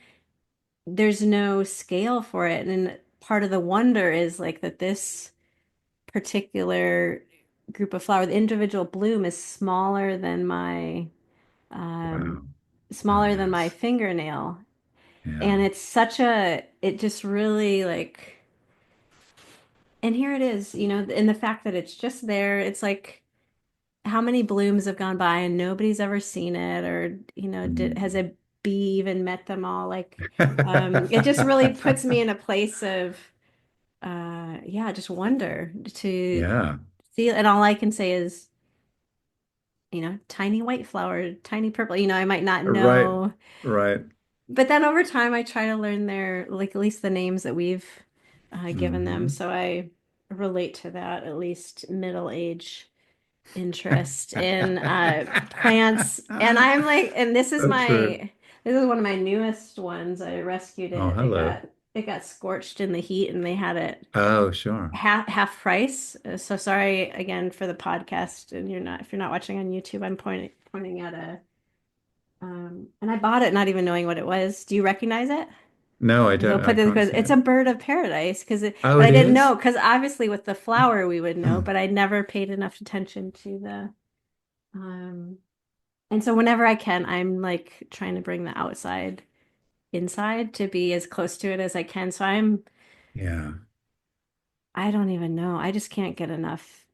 there's no scale for it. And part of the wonder is like that this particular group of flower, the individual bloom is um, Wow. Oh, smaller than my yes. fingernail. Yeah. And it just really like, and here it is, and the fact that it's just there, it's like how many blooms have gone by and nobody's ever seen it, or, has Mm. a bee even met them all? Like, it just really puts me in a place of, yeah, just wonder to Yeah. see. And all I can say is, tiny white flower, tiny purple, I might not Right. know. Right. But then over time, I try to learn their, like, at least the names that we've given them. Hmm. So I relate to that, at least middle age interest in plants. And I'm like, and So true. this is one of my newest ones. I rescued Oh, it. hello. It got scorched in the heat, and they had it Oh, sure. half price. So sorry again for the podcast. And if you're not watching on YouTube, I'm pointing at and I bought it not even knowing what it was. Do you recognize it? No, I Maybe I'll don't. I put this can't because see it's it. a bird of paradise. Oh, But I it didn't is? know because obviously with the flower we would know, but I never paid enough attention to the um. And so whenever I can, I'm like trying to bring the outside inside to be as close to it as I can. So Yeah. I don't even know. I just can't get enough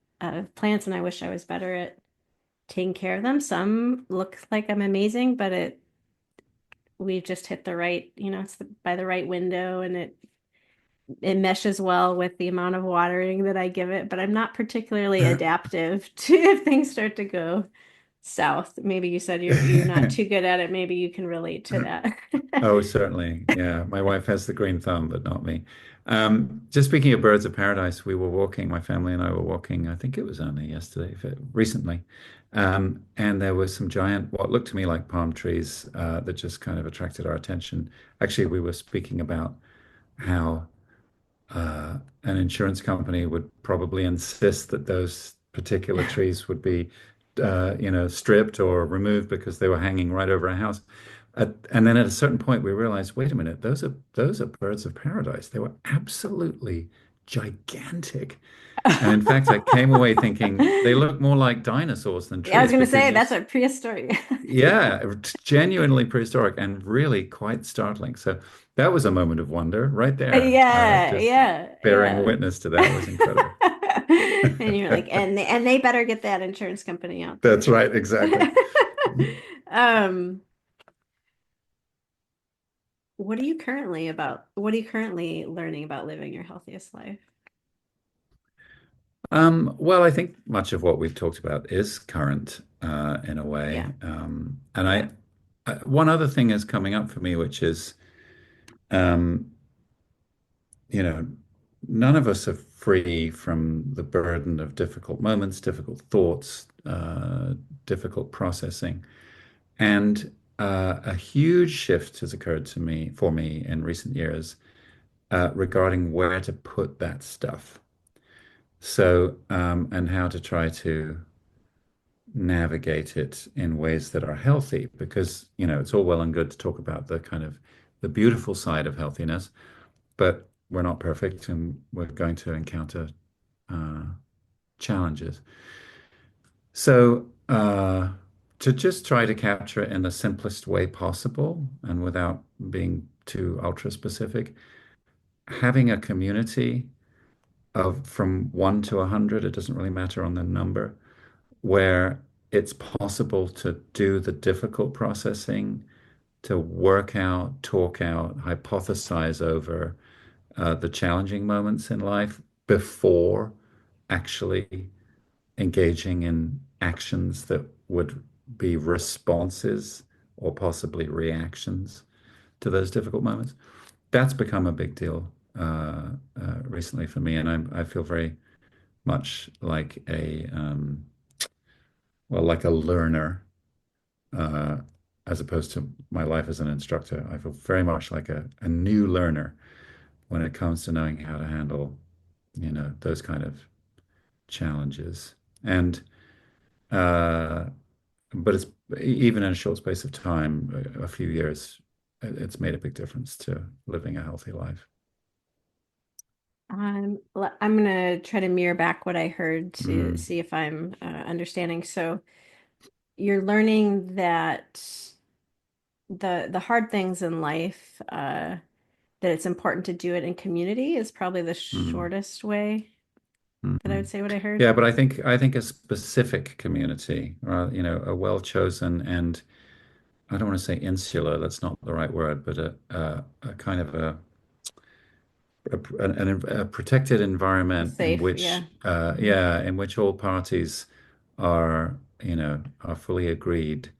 plants, and I wish I was better at taking care of them. Some look like I'm amazing, but we've just hit the right, it's by the right window, and it meshes well with the amount of watering that I give it, but I'm not particularly adaptive to if things start to go south. Maybe you said you're not too good at it. Maybe you can relate to that. Oh, certainly. Yeah. My wife has the green thumb, but not me. Just speaking of birds of paradise, we were walking, my family and I were walking, I think it was only yesterday, recently. And there were some giant, what looked to me like palm trees, that just kind of attracted our attention. Actually, we were speaking about how an insurance company would probably insist that those particular trees would be, stripped or removed because they were hanging right over a house. And then at a certain point, we realized, wait a minute, those are birds of paradise. They were absolutely gigantic. And in fact, I came away thinking they look more like dinosaurs than Yeah, I was trees gonna because say you, that's a prehistoric. yeah, genuinely prehistoric and really quite startling. So that was a moment of wonder right there. Yeah, Just yeah, bearing yeah. witness to that was incredible. And you're like, and they better get that insurance company out there. That's right, exactly. Um, what are you currently learning about living your healthiest life? Well, I think much of what we've talked about is current in a Yeah. way. And Yep. one other thing is coming up for me, which is, um, you know, none of us are free from the burden of difficult moments, difficult thoughts, difficult processing. And a huge shift has occurred for me in recent years regarding where to put that stuff. So, and how to try to navigate it in ways that are healthy because, it's all well and good to talk about the kind of the beautiful side of healthiness, but we're not perfect and we're going to encounter uh, challenges. So, to just try to capture it in the simplest way possible and without being too ultra specific, having a community of from 1 to 100, it doesn't really matter on the number, where it's possible to do the difficult processing, to work out, talk out, hypothesize over the challenging moments in life before actually engaging in actions that would be responses or possibly reactions to those difficult moments. That's become a big deal recently for me, and I feel very much like like a learner, uh, as opposed to my life as an instructor. I feel very much like a new learner when it comes to knowing how to handle, those kind of challenges. And uh, but it's even in a short space of time, a few years, it's made a big difference to living a healthy life. I'm gonna try to mirror back what I heard to Mm, see if I'm understanding. So you're learning that the hard things in life, that it's important to do it in community is probably the mm, shortest way that I mm. would say what I heard. Yeah, but I think a specific community, or a well-chosen and I don't want to say insular, that's not the right word, but a kind of a protected environment in Safe, yeah. which, Mhm. in which all parties are fully agreed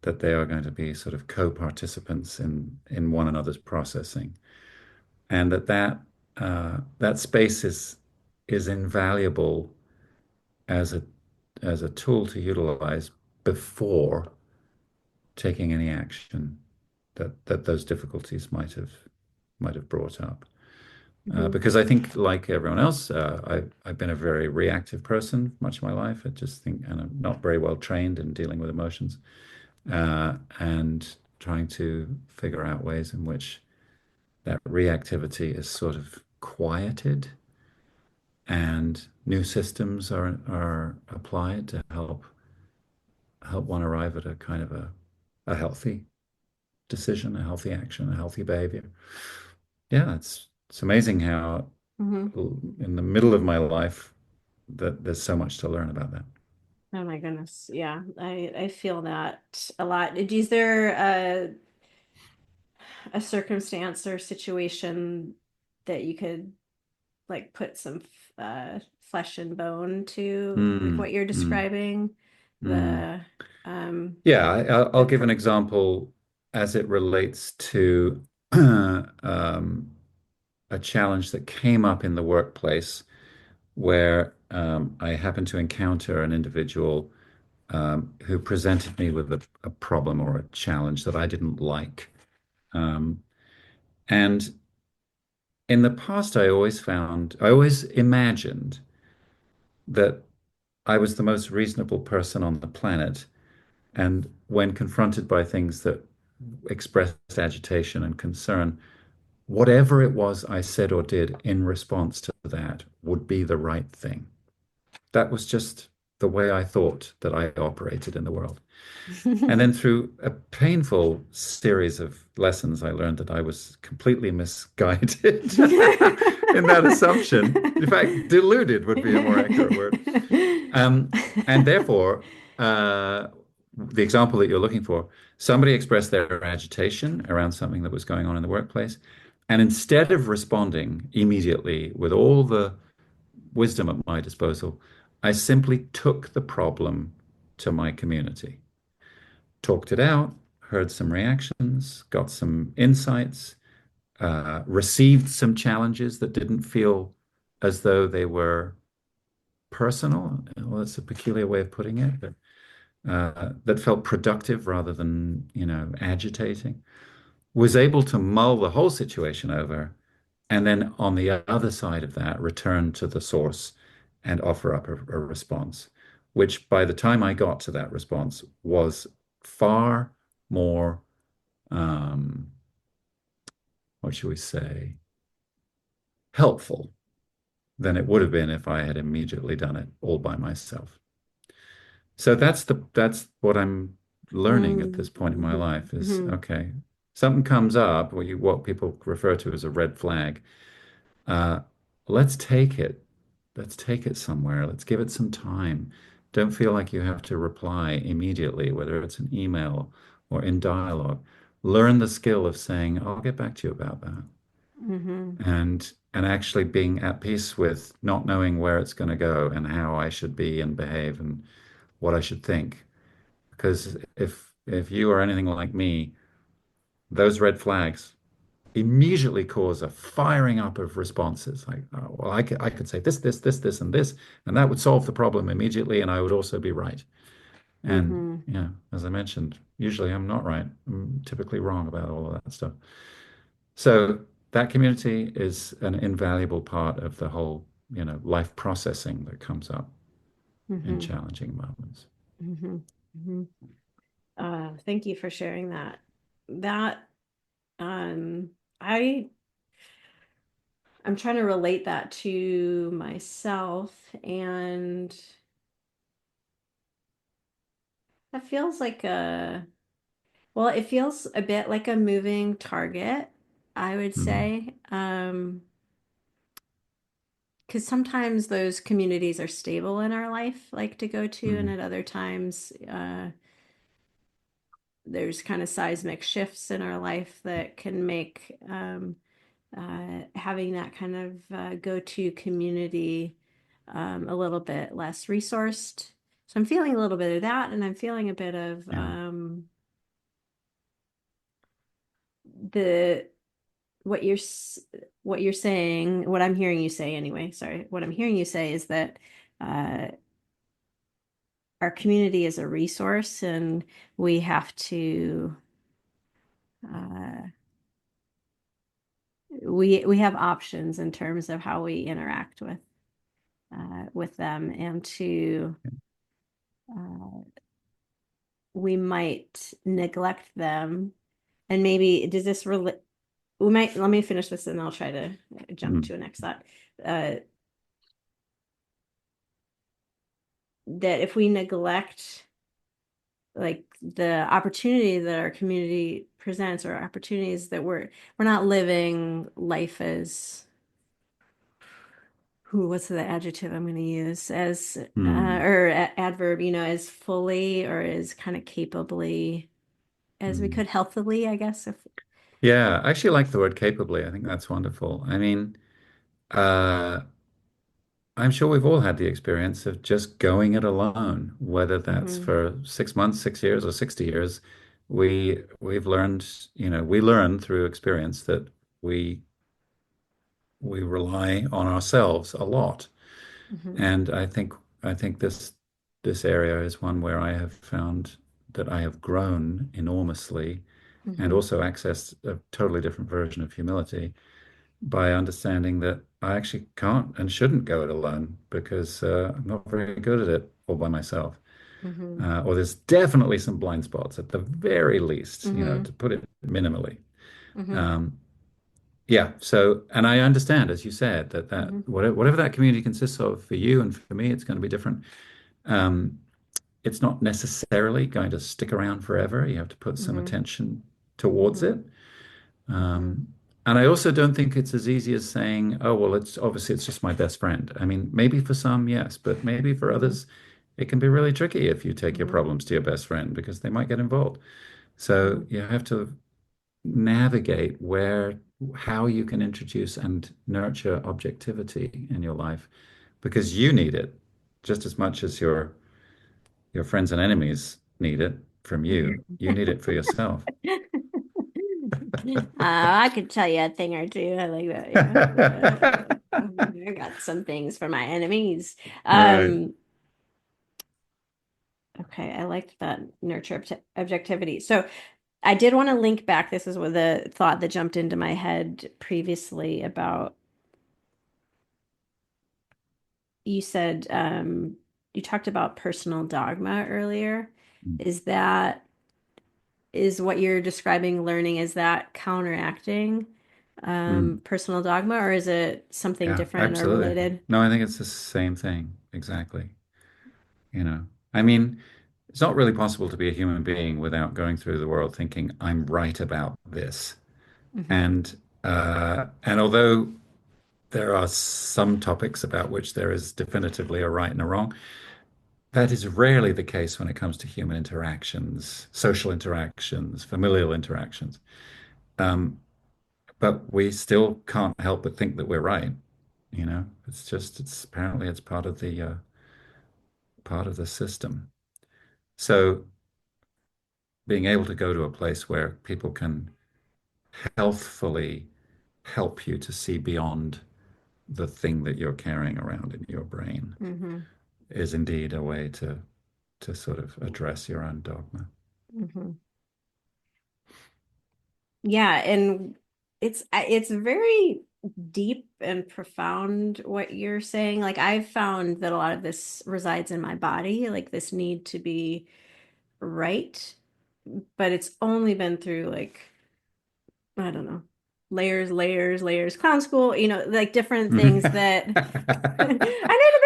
that they are going to be sort of co-participants in one another's processing, and that space is invaluable as a tool to utilize before taking any action that those difficulties might have brought up. Mhm. Because I think, like everyone else, I've been a very reactive person much of my life. I just think, and I'm not very well trained in dealing with emotions, and trying to figure out ways in which that reactivity is sort of quieted and new systems are applied to help one arrive at a kind of a healthy decision, a healthy action, a healthy behavior. Yeah, it's amazing how Mhm. in the middle of my life that there's so much to learn about that. Oh my goodness. Yeah, I feel that a lot. Is there a circumstance or situation that you could like put some flesh and bone to like Mm, what you're mm, describing? mm. The um Yeah, I'll the give pr an example as it relates to a challenge that came up in the workplace where I happened to encounter an individual who presented me with a problem or a challenge that I didn't like. Um, and in the past, I always imagined that I was the most reasonable person on the planet. And when confronted by things that expressed agitation and concern, whatever it was I said or did in response to that would be the right thing. That was just the way I thought that I operated in the world. And then through a painful series of lessons, I learned that I was completely misguided in that assumption. In fact, deluded would be a more accurate word. And therefore, uh, the example that you're looking for, somebody expressed their agitation around something that was going on in the workplace. And instead of responding immediately with all the wisdom at my disposal, I simply took the problem to my community, talked it out, heard some reactions, got some insights, received some challenges that didn't feel as though they were personal. Well, that's a peculiar way of putting it, but that felt productive rather than, agitating. Was able to mull the whole situation over, and then on the other side of that, return to the source and offer up a response which by the time I got to that response was far more, um, what should we say, helpful than it would have been if I had immediately done it all by myself. So that's what I'm learning at this point in my Mm-hmm. life is Mm-hmm. okay, something comes up, what people refer to as a red flag. Uh, let's take it. Let's take it somewhere. Let's give it some time. Don't feel like you have to reply immediately, whether it's an email or in dialogue. Learn the skill of saying, I'll get back to you about that. Mm-hmm. And actually being at peace with not knowing where it's going to go and how I should be and behave and what I should think. Because if you are anything like me, those red flags immediately cause a firing up of responses. Like, oh, well, I could say this, and this, and that would solve the problem immediately, and I would also be right. And Mm-hmm. yeah, as I mentioned, usually I'm not right. I'm typically wrong about all of that stuff. So that community is an invaluable part of the whole, life processing that comes up in Mm-hmm. challenging moments. Mm-hmm. Mm-hmm. Thank you for sharing that. That um I I'm trying to relate that to myself, and that feels like it feels a bit like a moving target, I would Mm, say. Because sometimes those communities are stable in our life, like to go to, and mm, at other times, there's kind of seismic shifts in our life that can make having that kind of go-to community a little bit less resourced. So I'm feeling a little bit of that, and I'm feeling a bit of yeah. the what you're what you're saying, what I'm hearing you say anyway. Sorry, what I'm hearing you say is that uh, our community is a resource, and we have to uh, we have options in terms of how we interact with them, and to uh, we might neglect them. And maybe does this relate? We might let me finish this, and I'll try to jump Mm, to a next thought. Uh, that if we neglect like the opportunity that our community presents, or opportunities that we're not living life as who what's the adjective I'm going to use as mm, or adverb, as fully or as kind of capably as we mm. could, healthily, I guess. If Yeah, I actually like the word capably. I think that's wonderful. I mean, uh, I'm sure we've all had the experience of just going it alone, whether that's Mhm. for 6 months, 6 years, or 60 years. We've learned, we learn through experience that we we rely on ourselves a lot. Mhm. And I think this area is one where I have found that I have grown enormously and Mhm. also accessed a totally different version of humility by understanding that I actually can't and shouldn't go it alone because I'm not very good at it all by myself. Mhm. Or there's definitely some blind spots at the very least, Mhm. to put it minimally. Mhm. Um, yeah. So, and I understand, as you said, that Mhm. whatever that community consists of for you and for me, it's going to be different. Um, it's not necessarily going to stick around forever. You have to put some Mhm. attention towards Mhm. it. Mhm. Um, and I also don't think it's as easy as saying, oh, well, it's just my best friend. I mean, maybe for some, yes, but maybe for Mhm. others, it can be really tricky if you take your Mhm. problems to your best friend because they might get involved. So Mhm. you have to navigate how you can introduce and nurture objectivity in your life because you need it just as much as your friends and enemies need it from you. You need it for yourself. I could tell you a thing or two. I like that. Yeah. I got some things for my enemies. Right. Um, okay, I liked that nurture objectivity. So I did want to link back. This is with a thought that jumped into my head previously about you said you talked about personal dogma earlier. Mm. Is that is what you're describing learning, is that counteracting Mm. personal dogma, or is it something Yeah, different or absolutely. related? No, I think it's the same thing. Exactly. You know, I mean, it's not really possible to be a human being without going through the world thinking, I'm right about this. Hmm. And although there are some topics about which there is definitively a right and a wrong, that is rarely the case when it comes to human interactions, social interactions, familial interactions. Um, but we still can't help but think that we're right. It's apparently it's part of the system. So being able to go to a place where people can healthfully help you to see beyond the thing that you're carrying around in your brain Hmm. is indeed a way to sort of address your own dogma. Hmm. Yeah, and it's very deep and profound what you're saying. Like I've found that a lot of this resides in my body, like this need to be right, but it's only been through like I don't know, layers, clown school, like different things that I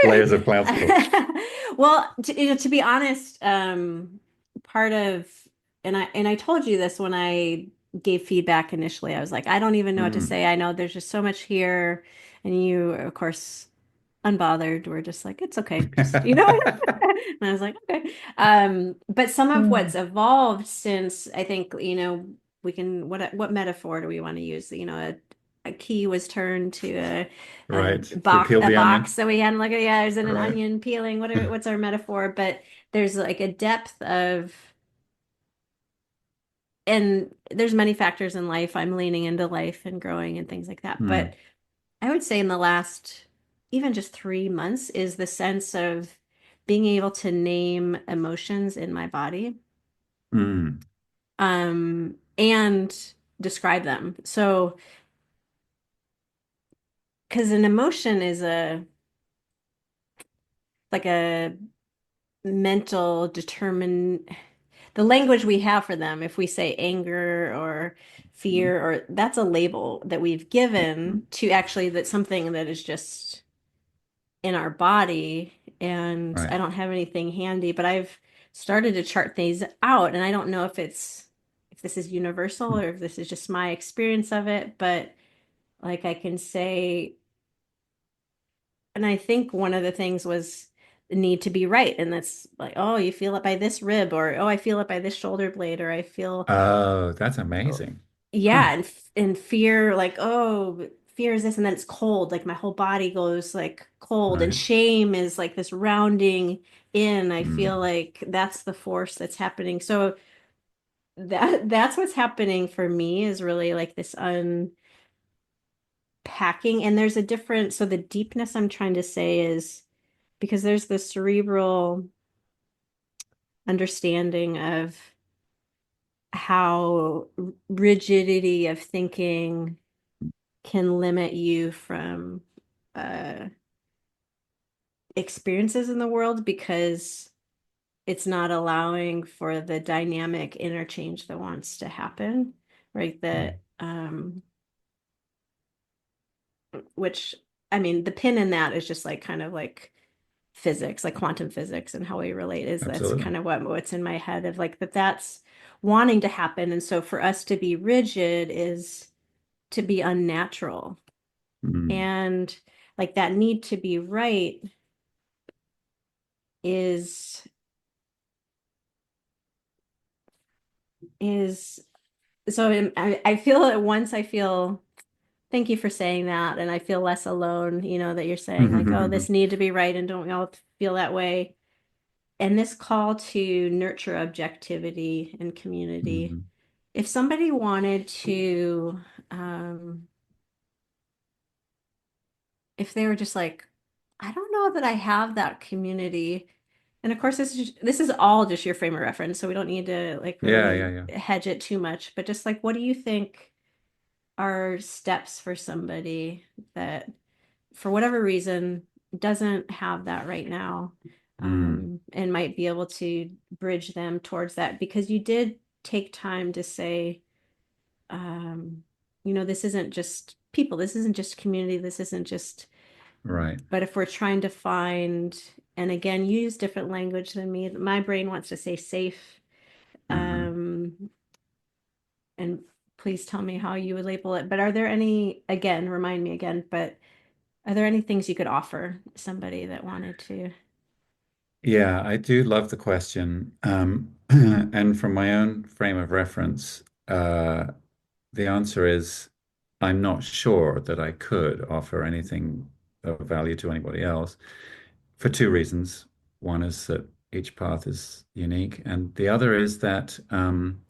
know Layers of cloud school. well, to be honest, part of and I told you this when I gave feedback initially. I was like, I don't even know what to Mm. say. I know there's just so much here, and you, of course, unbothered, were just like, it's okay, just And I was like, okay. But some of what's Mm. evolved since I think, we can what metaphor do we want to use? A key was turned to a Right. We box peeled a the box onion. that we had and look at, yeah, is it an Right. onion peeling? What's our metaphor? But there's like a depth of and there's many factors in life. I'm leaning into life and growing and things like that. Mm. But I would say in the last even just 3 months is the sense of being able to name emotions in my body, Mm. and describe them. So, because an emotion is a like a mental determine the language we have for them. If we say anger or Mm. fear, or that's a label that we've given to actually that something that is just in our body. And Right. I don't have anything handy, but I've started to chart things out. And I don't know if this is universal or if this is just my experience of it, but like I can say, and I think one of the things was the need to be right. And that's like, oh, you feel it by this rib, or oh, I feel it by this shoulder blade, or I feel Oh, that's amazing. Huh. yeah, and fear, like, oh, fear is this, and then it's cold, like my whole body goes like cold, and Right. shame is like this rounding in. I feel Mm. like that's the force that's happening. So that's what's happening for me is really like this unpacking. And there's a different, so the deepness I'm trying to say is because there's the cerebral understanding of how rigidity of thinking can limit you from uh, experiences in the world because it's not allowing for the dynamic interchange that wants to happen, right? Mm. Which I mean, the pin in that is just like kind of like physics, like quantum physics, and how we relate is that's Absolutely. kind of what's in my head of like that's wanting to happen. And so for us to be rigid is to be unnatural. Mm. And like that need to be right is is so I feel it once I feel thank you for saying that, and I feel less alone, that you're saying like, oh, this need to be right, and don't we all feel that way, and this call to nurture objectivity and community. Mm. If somebody wanted to um if they were just like, I don't know that I have that community. And of course, this is all just your frame of reference, so we don't need to like Yeah, yeah, really yeah. hedge it too much. But just like, what do you think are steps for somebody that, for whatever reason, doesn't have that right now? Mm, and might be able to bridge them towards that because you did take time to say, um, this isn't just people, this isn't just community, this isn't just, right. but if we're trying to find, and again, you use different language than me, my brain wants to say safe. Hmm. Um, and please tell me how you would label it. But are there any, again, remind me again, but are there any things you could offer somebody that wanted to? Yeah, I do love the question. And from my own frame of reference, the answer is I'm not sure that I could offer anything of value to anybody else for two reasons. One is that each path is unique, and the other is that I'm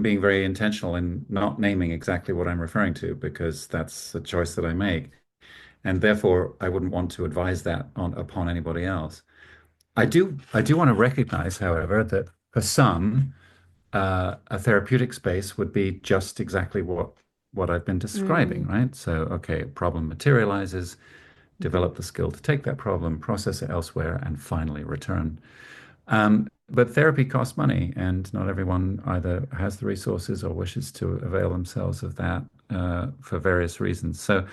being very intentional in not naming exactly what I'm referring to because that's a choice that I make, and therefore I wouldn't want to advise that upon anybody else. I do want to recognize, however, that for some, a therapeutic space would be just exactly what I've been describing, Mm, right? So, okay, a problem materializes, mhm, develop the skill to take that problem, process it elsewhere, and finally return. But therapy costs money, and not everyone either has the resources or wishes to avail themselves of that for various reasons. So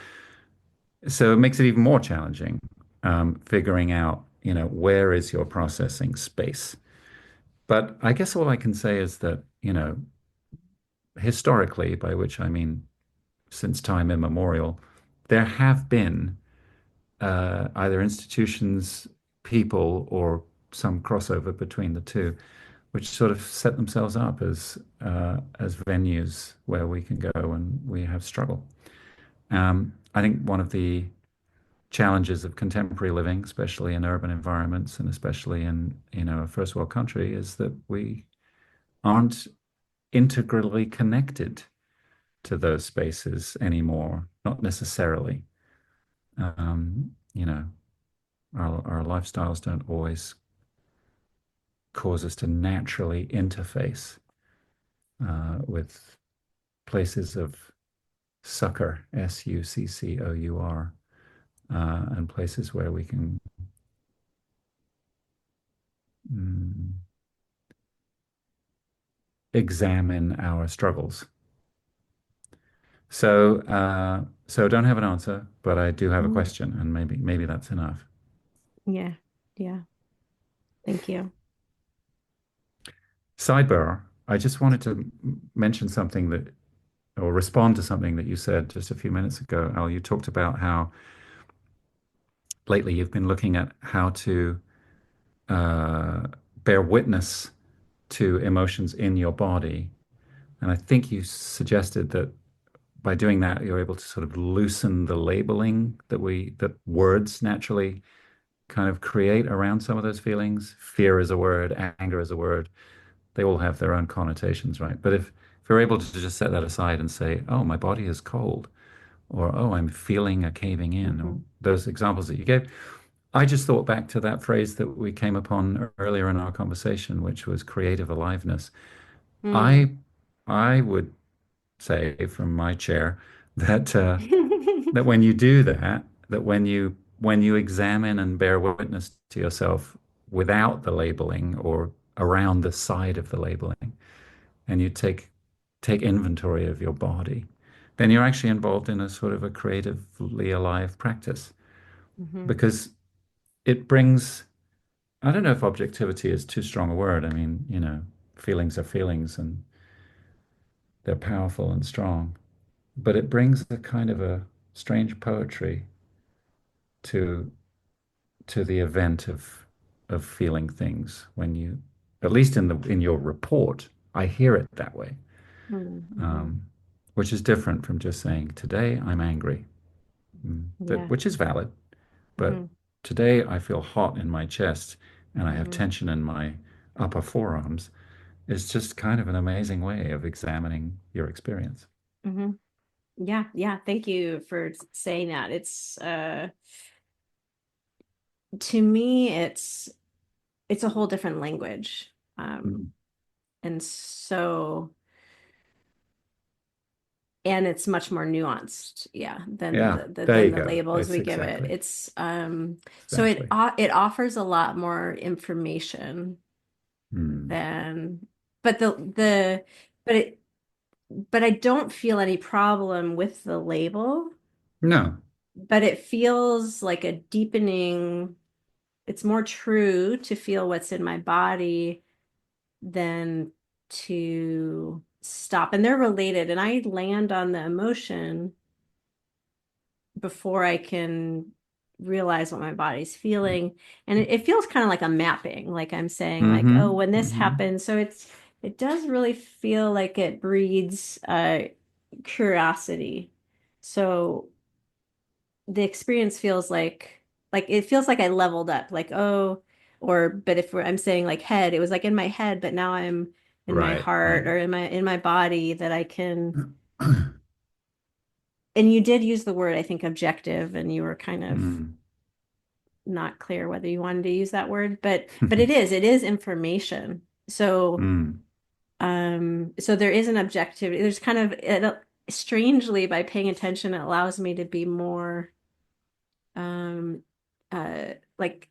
it makes it even more challenging figuring out, where is your processing space? But I guess all I can say is that, historically, by which I mean since time immemorial, there have been either institutions, people, or some crossover between the two, which sort of set themselves up as venues where we can go when we have struggle. I think one of the challenges of contemporary living, especially in urban environments and especially in, a first world country, is that we aren't integrally connected to those spaces anymore, not necessarily. You know, our lifestyles don't always cause us to naturally interface with places of succor, Succour, and places where we can mm, examine our struggles. So don't have an answer, but I do have a mhm. question, and maybe that's enough. Yeah, yeah. Thank you. Sidebar, I just wanted to mention something that, or respond to something that you said just a few minutes ago. Al, you talked about how lately you've been looking at how to uh, bear witness to emotions in your body. And I think you suggested that by doing that, you're able to sort of loosen the labeling that words naturally kind of create around some of those feelings. Fear is a word, anger is a word. They all have their own connotations, right? But if you're able to just set that aside and say, oh, my body is cold, or oh, I'm feeling a caving in, or Hmm. those examples that you gave, I just thought back to that phrase that we came upon earlier in our conversation, which was creative aliveness. Mm. I I would say from my chair that that when you do that, that when you examine and bear witness to yourself without the labeling or around the side of the labeling, and you take inventory of your body, then you're actually involved in a sort of a creatively alive practice Hmm. because it brings, I don't know if objectivity is too strong a word. I mean, feelings are feelings and they're powerful and strong, but it brings a kind of a strange poetry to the event of feeling things when you, at least in your report, I hear it that way, Hmm. um, which is different from just saying today I'm angry, that Yeah. which is valid, but Hmm. today I feel hot in my chest and I have Hmm. tension in my upper forearms. Is just kind of an amazing way of examining your experience. Hmm. Yeah, yeah. Thank you for saying that. To me, it's a whole different language. Mm. And so and it's much more nuanced, yeah, than Yeah, there than you the go. labels It's we give it. exactly, It's so exactly. it offers a lot more information Hmm. than, but the but it but I don't feel any problem with the label, No, but it feels like a deepening. It's more true to feel what's in my body than to stop. And they're related, and I land on the emotion before I can realize what my body's feeling. And it feels kind of like a mapping, like I'm saying, like, oh, mm-hmm, when this mm-hmm, happens. So it does really feel like it breeds curiosity. So the experience feels like it feels like I leveled up, like, oh, or but if I'm saying like head, it was like in my head, but now I'm in my right, heart right. or in my body that I can. And you did use the word, I think, objective, and you were kind of Mm. not clear whether you wanted to use that word, but it is information. So Mm. so there is an objectivity. There's kind of strangely, by paying attention, it allows me to be more um like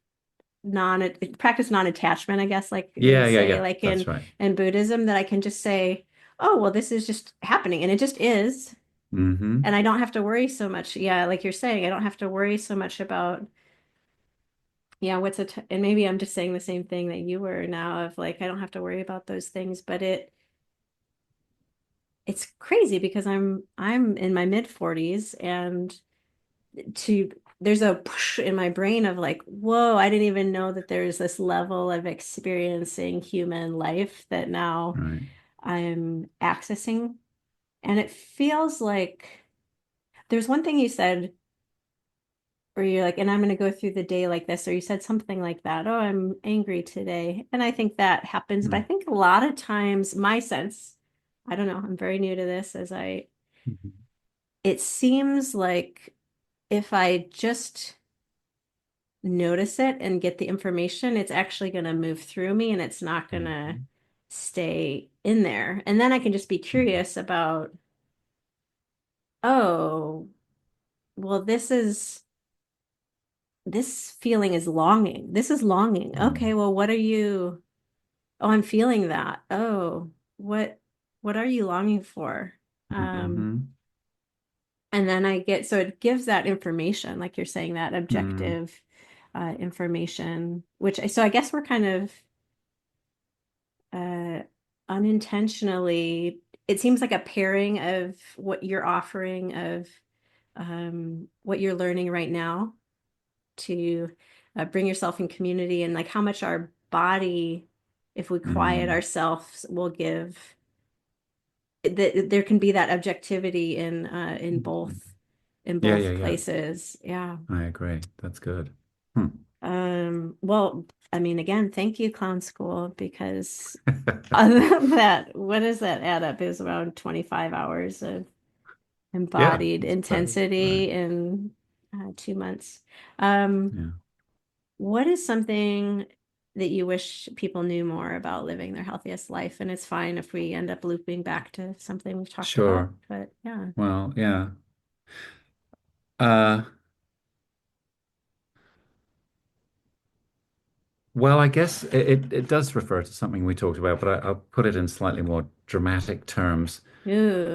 non practice non-attachment, I guess, like they'd Yeah, yeah, say, yeah. like That's right. in Buddhism, that I can just say, oh, well, this is just happening, and it just is. Mm-hmm. And I don't have to worry so much. Yeah, like you're saying, I don't have to worry so much about, yeah, and maybe I'm just saying the same thing that you were now, of like, I don't have to worry about those things, but it's crazy because I'm in my mid 40s, and to there's a push in my brain of like, whoa, I didn't even know that there's this level of experiencing human life that now Right. I'm accessing. And it feels like there's one thing you said where you're like, and I'm going to go through the day like this, or you said something like that. Oh, I'm angry today. And I think that happens, but I Mm. think a lot of times my sense, I don't know, I'm very new to this, Mhm. it seems like if I just notice it and get the information, it's actually going to move through me, and it's not going to Mhm. stay in there. And then I can just be Mhm. curious about, oh, well, this feeling is longing. This is longing. Okay, Mm. well, what are you? Oh, I'm feeling that. Oh, what what are you longing for? Um, Mhm. and then so it gives that information, like you're saying, that Mm. objective information, so I guess we're kind of uh, unintentionally, it seems like a pairing of what you're offering, of what you're learning right now, to bring yourself in community, and like how much our body, if we quiet Mm. ourselves, will give that. There can be that objectivity Mhm. in Yeah, yeah, both yeah. places. Yeah. I agree. That's good. Hmm. Well, I mean, again, thank you, Clown School, because other than that, what does that add up? Is around 25 hours of Yeah, embodied that's right. intensity in 2 months. Um, Yeah. what is something that you wish people knew more about living their healthiest life? And it's fine if we end up looping back to something we've talked about, Sure. but yeah. Well, yeah. Uh, well, I guess it does refer to something we talked about, but I'll put it in slightly more dramatic terms. Ooh,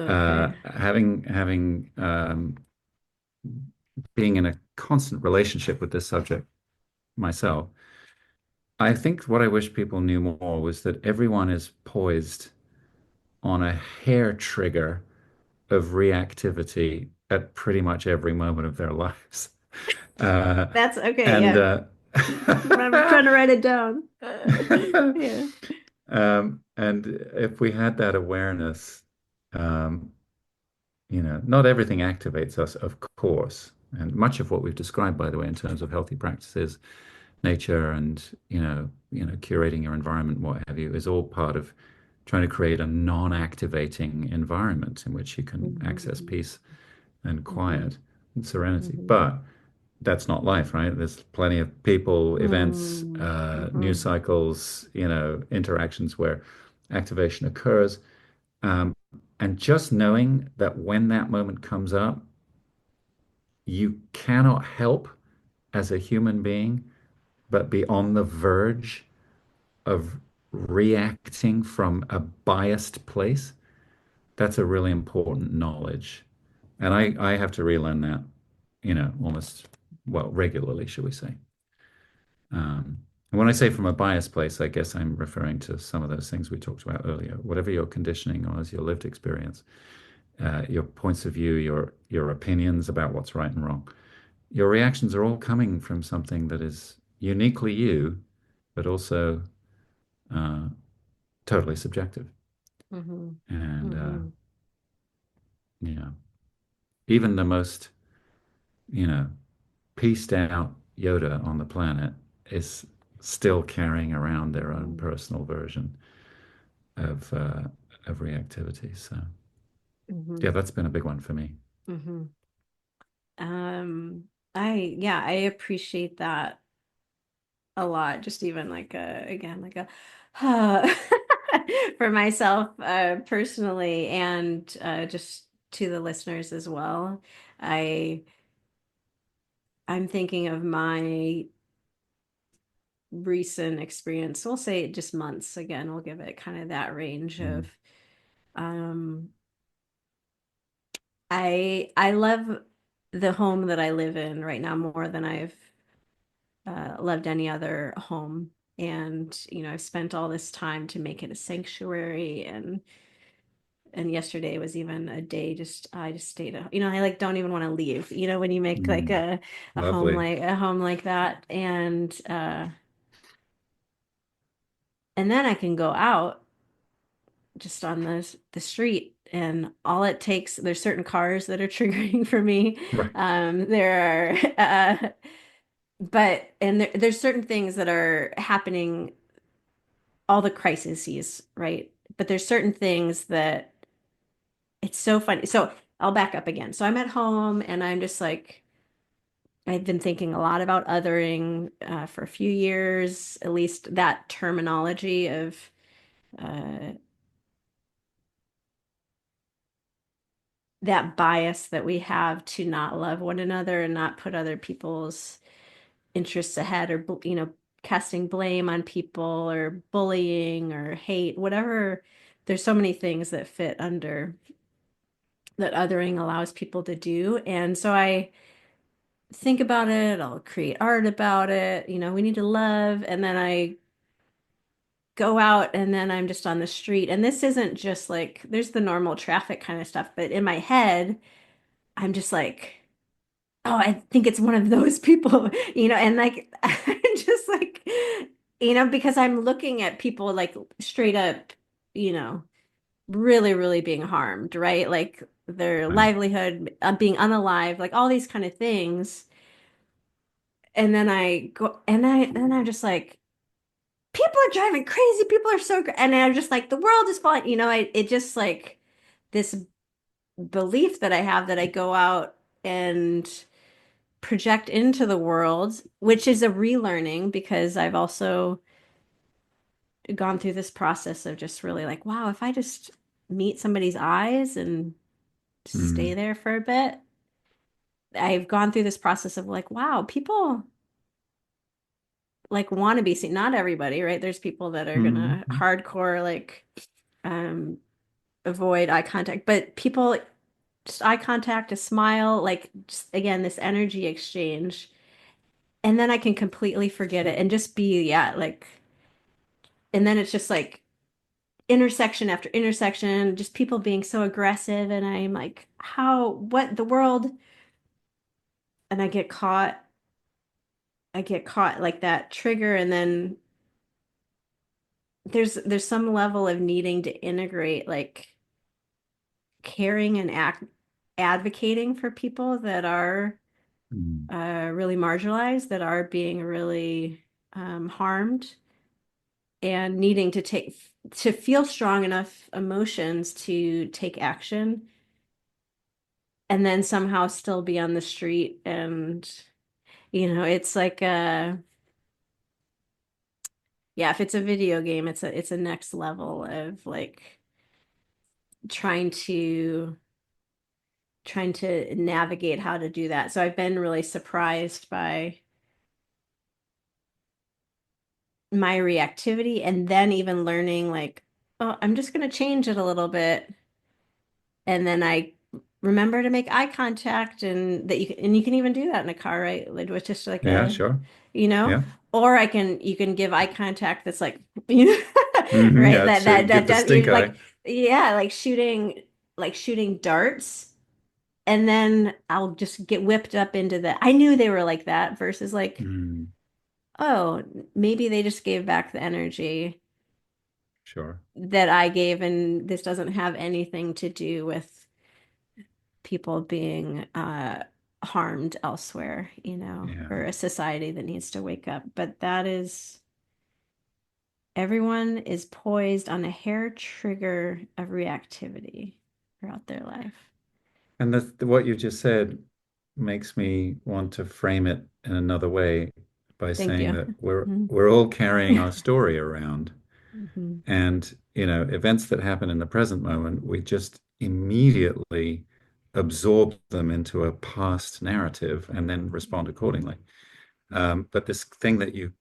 okay. Having being in a constant relationship with this subject myself, I think what I wish people knew more was that everyone is poised on a hair trigger of reactivity at pretty much every moment of their lives. Uh, That's okay. and Yeah. I'm trying to write it down. Yeah. and if we had that awareness, um, not everything activates us, of course. And much of what we've described, by the way, in terms of healthy practices, nature and, curating your environment, what have you, is all part of trying to create a non-activating environment in which you can access Mhm. peace and Mhm. quiet and serenity. Mhm. But that's not life, right? There's plenty of people, events, Mm, news mhm. cycles, interactions where activation occurs. Um, and just knowing that when that moment comes up, you cannot help as a human being but be on the verge of reacting from a biased place. That's a really important knowledge. And I have to relearn that, almost, well, regularly, should we say. And when I say from a biased place, I guess I'm referring to some of those things we talked about earlier. Whatever your conditioning was, your lived experience, your points of view, your opinions about what's right and wrong, your reactions are all coming from something that is uniquely you, but also uh, totally subjective. Mm-hmm. And Mm-hmm. yeah, even the most, you know, pieced out Yoda on the planet is still carrying around their own personal version of reactivity. So Mm-hmm. yeah, that's been a big one for me. Mm-hmm. Um, I appreciate that a lot. Just even like again, like a for myself, personally, and just to the listeners as well. I I'm thinking of my recent experience. We'll say just months again. We'll give it kind of that range of Mm. um I love the home that I live in right now more than I've loved any other home. And, I've spent all this time to make it a sanctuary. And yesterday was even a day I just stayed I like don't even want to leave, when you make like Mm. Lovely. a home like that. And then I can go out just on the street, and all it takes, there's certain cars that are triggering for me. Right. There are there's certain things that are happening, all the crises, right? But there's certain things that it's so funny. So I'll back up again. So I'm at home and I'm just like, I've been thinking a lot about othering for a few years, at least that terminology of uh, that bias that we have to not love one another and not put other people's interests ahead, or casting blame on people or bullying or hate, whatever. There's so many things that fit under that othering allows people to do. And so I think about it, I'll create art about it, we need to love. And then I go out and then I'm just on the street. And this isn't just like, there's the normal traffic kind of stuff, but in my head, I'm just like, oh, I think it's one of those people, and like, I'm just like, because I'm looking at people like straight up, you know, really, really being harmed, right? Like their Right. livelihood, being unalive, like all these kind of things. And then I go, and I'm just like, people are driving crazy. People are so, and I'm just like, the world is falling. It just like this belief that I have that I go out and project into the world, which is a relearning because I've also gone through this process of just really like, wow, if I just meet somebody's eyes and stay Mm. there for a bit, I've gone through this process of like, wow, people like want to be seen. Not everybody, right? There's people that are gonna Mm. hardcore like um avoid eye contact, but people just eye contact, a smile, like just again, this energy exchange. And then I can completely forget it and just be, yeah, like, and then it's just like intersection after intersection, just people being so aggressive. And I'm like, what the world? And I get caught like that trigger. And then there's some level of needing to integrate, like caring and advocating for people that are Mm. really marginalized, that are being really harmed, and needing to feel strong enough emotions to take action, and then somehow still be on the street. And it's like yeah, if it's a video game, it's a next level of like trying to trying to navigate how to do that. So I've been really surprised by my reactivity, and then even learning like, oh, I'm just going to change it a little bit. And then I remember to make eye contact, and you can even do that in a car, right? Like, with just like Yeah, a, sure. you know, Yeah. or you can give eye contact that's like, you know, right? Yeah, That give the does stink even eye. like, yeah, like shooting darts. And then I'll just get whipped up into the, I knew they were like that versus like, Mm, oh, maybe they just gave back the energy sure. that I gave, and this doesn't have anything to do with people being harmed elsewhere, Yeah. or a society that needs to wake up. But that is, everyone is poised on a hair trigger of reactivity throughout their life. And what you just said makes me want to frame it in another way by Thank saying you. that we're Mhm. we're all carrying our story around. Mhm. And, events that happen in the present moment, we just immediately absorb them into a past narrative and then respond accordingly. But this thing that you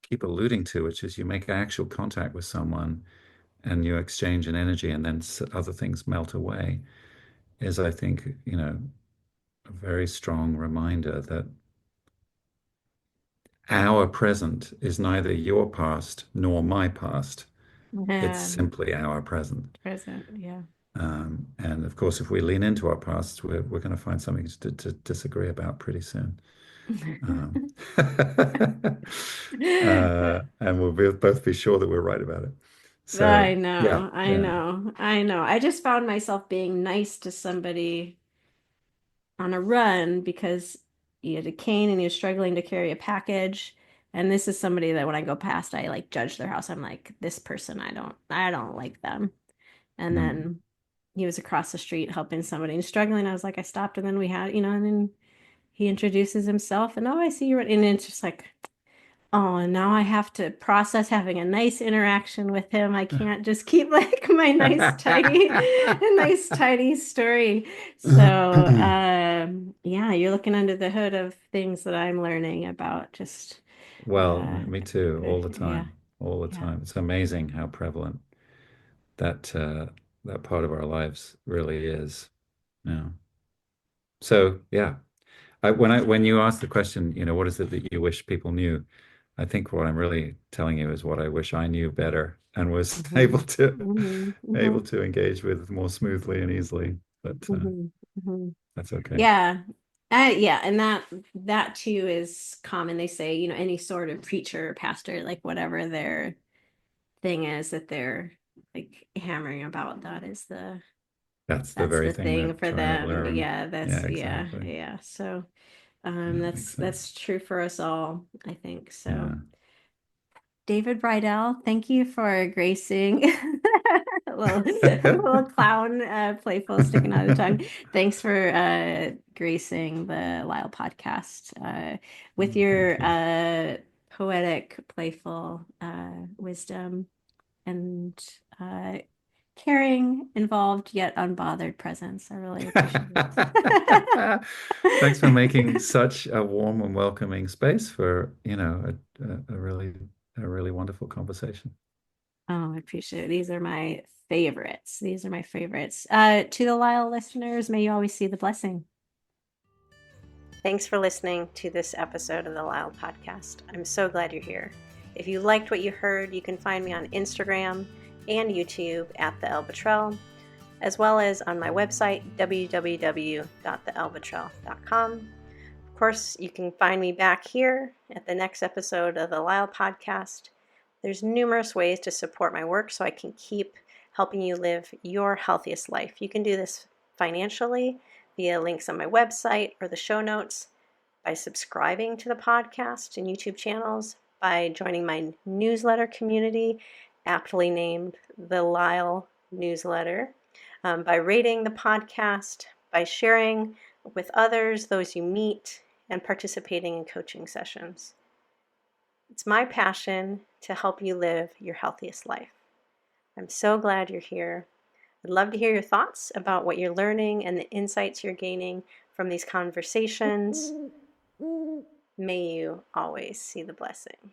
keep alluding to, which is you make actual contact with someone and you exchange an energy and then other things melt away, is, I think, a very strong reminder that our present is neither your past nor my past. It's And simply our present. present, yeah. And of course, if we lean into our past, we're going to find something to disagree about pretty soon. Um, and both be sure that we're right about it. So, I yeah, know, I yeah, know, I know. I just found myself being nice to somebody on a run because he had a cane and he was struggling to carry a package. And this is somebody that when I go past, I like judge their house. I'm like, this person, I don't like them. And mm. then he was across the street helping somebody and struggling. I was like, I stopped, and then we had, and then he introduces himself, and oh, I see you. And it's just like, oh, and now I have to process having a nice interaction with him. I can't just keep like my nice tidy story. So, yeah, you're looking under the hood of things that I'm learning about just, Well, uh, me too, all the yeah, time, all the yeah. time. It's amazing how prevalent that part of our lives really is. Yeah. So, yeah, when you ask the question, what is it that you wish people knew? I think what I'm really telling you is what I wish I knew better and was Hmm. able to Hmm. able Hmm. to engage with more smoothly and easily. But Hmm. Hmm. that's okay. Yeah. Yeah, and that too is common. They say, any sort of preacher or pastor, like whatever their thing is that they're like hammering about, That's the that's very the thing thing they're for trying to them. learn. Yeah, Yeah, yeah, exactly. yeah. So Yeah, makes that's sense. true for us all, I think. So Yeah. David Bridel, thank you for gracing a little clown playful sticking out of the tongue. Thanks for gracing the Lyle podcast with Thank your you. poetic, playful wisdom and caring, involved yet unbothered presence. I really appreciate Thanks for making it. such a warm and welcoming space for, a really wonderful conversation. Oh, I appreciate it. These are my favorites. These are my favorites. To the Lyle listeners, may you always see the blessing. Thanks for listening to this episode of the Lyle Podcast. I'm so glad you're here. If you liked what you heard, you can find me on Instagram and YouTube at the Elbatrell, as well as on my website, www.theelbatrell.com. Of course, you can find me back here at the next episode of the Lyle Podcast. There's numerous ways to support my work so I can keep helping you live your healthiest life. You can do this financially via links on my website or the show notes, by subscribing to the podcast and YouTube channels, by joining my newsletter community, aptly named the Lyle Newsletter, by rating the podcast, by sharing with others, those you meet, and participating in coaching sessions. It's my passion to help you live your healthiest life. I'm so glad you're here. I'd love to hear your thoughts about what you're learning and the insights you're gaining from these conversations. May you always see the blessing.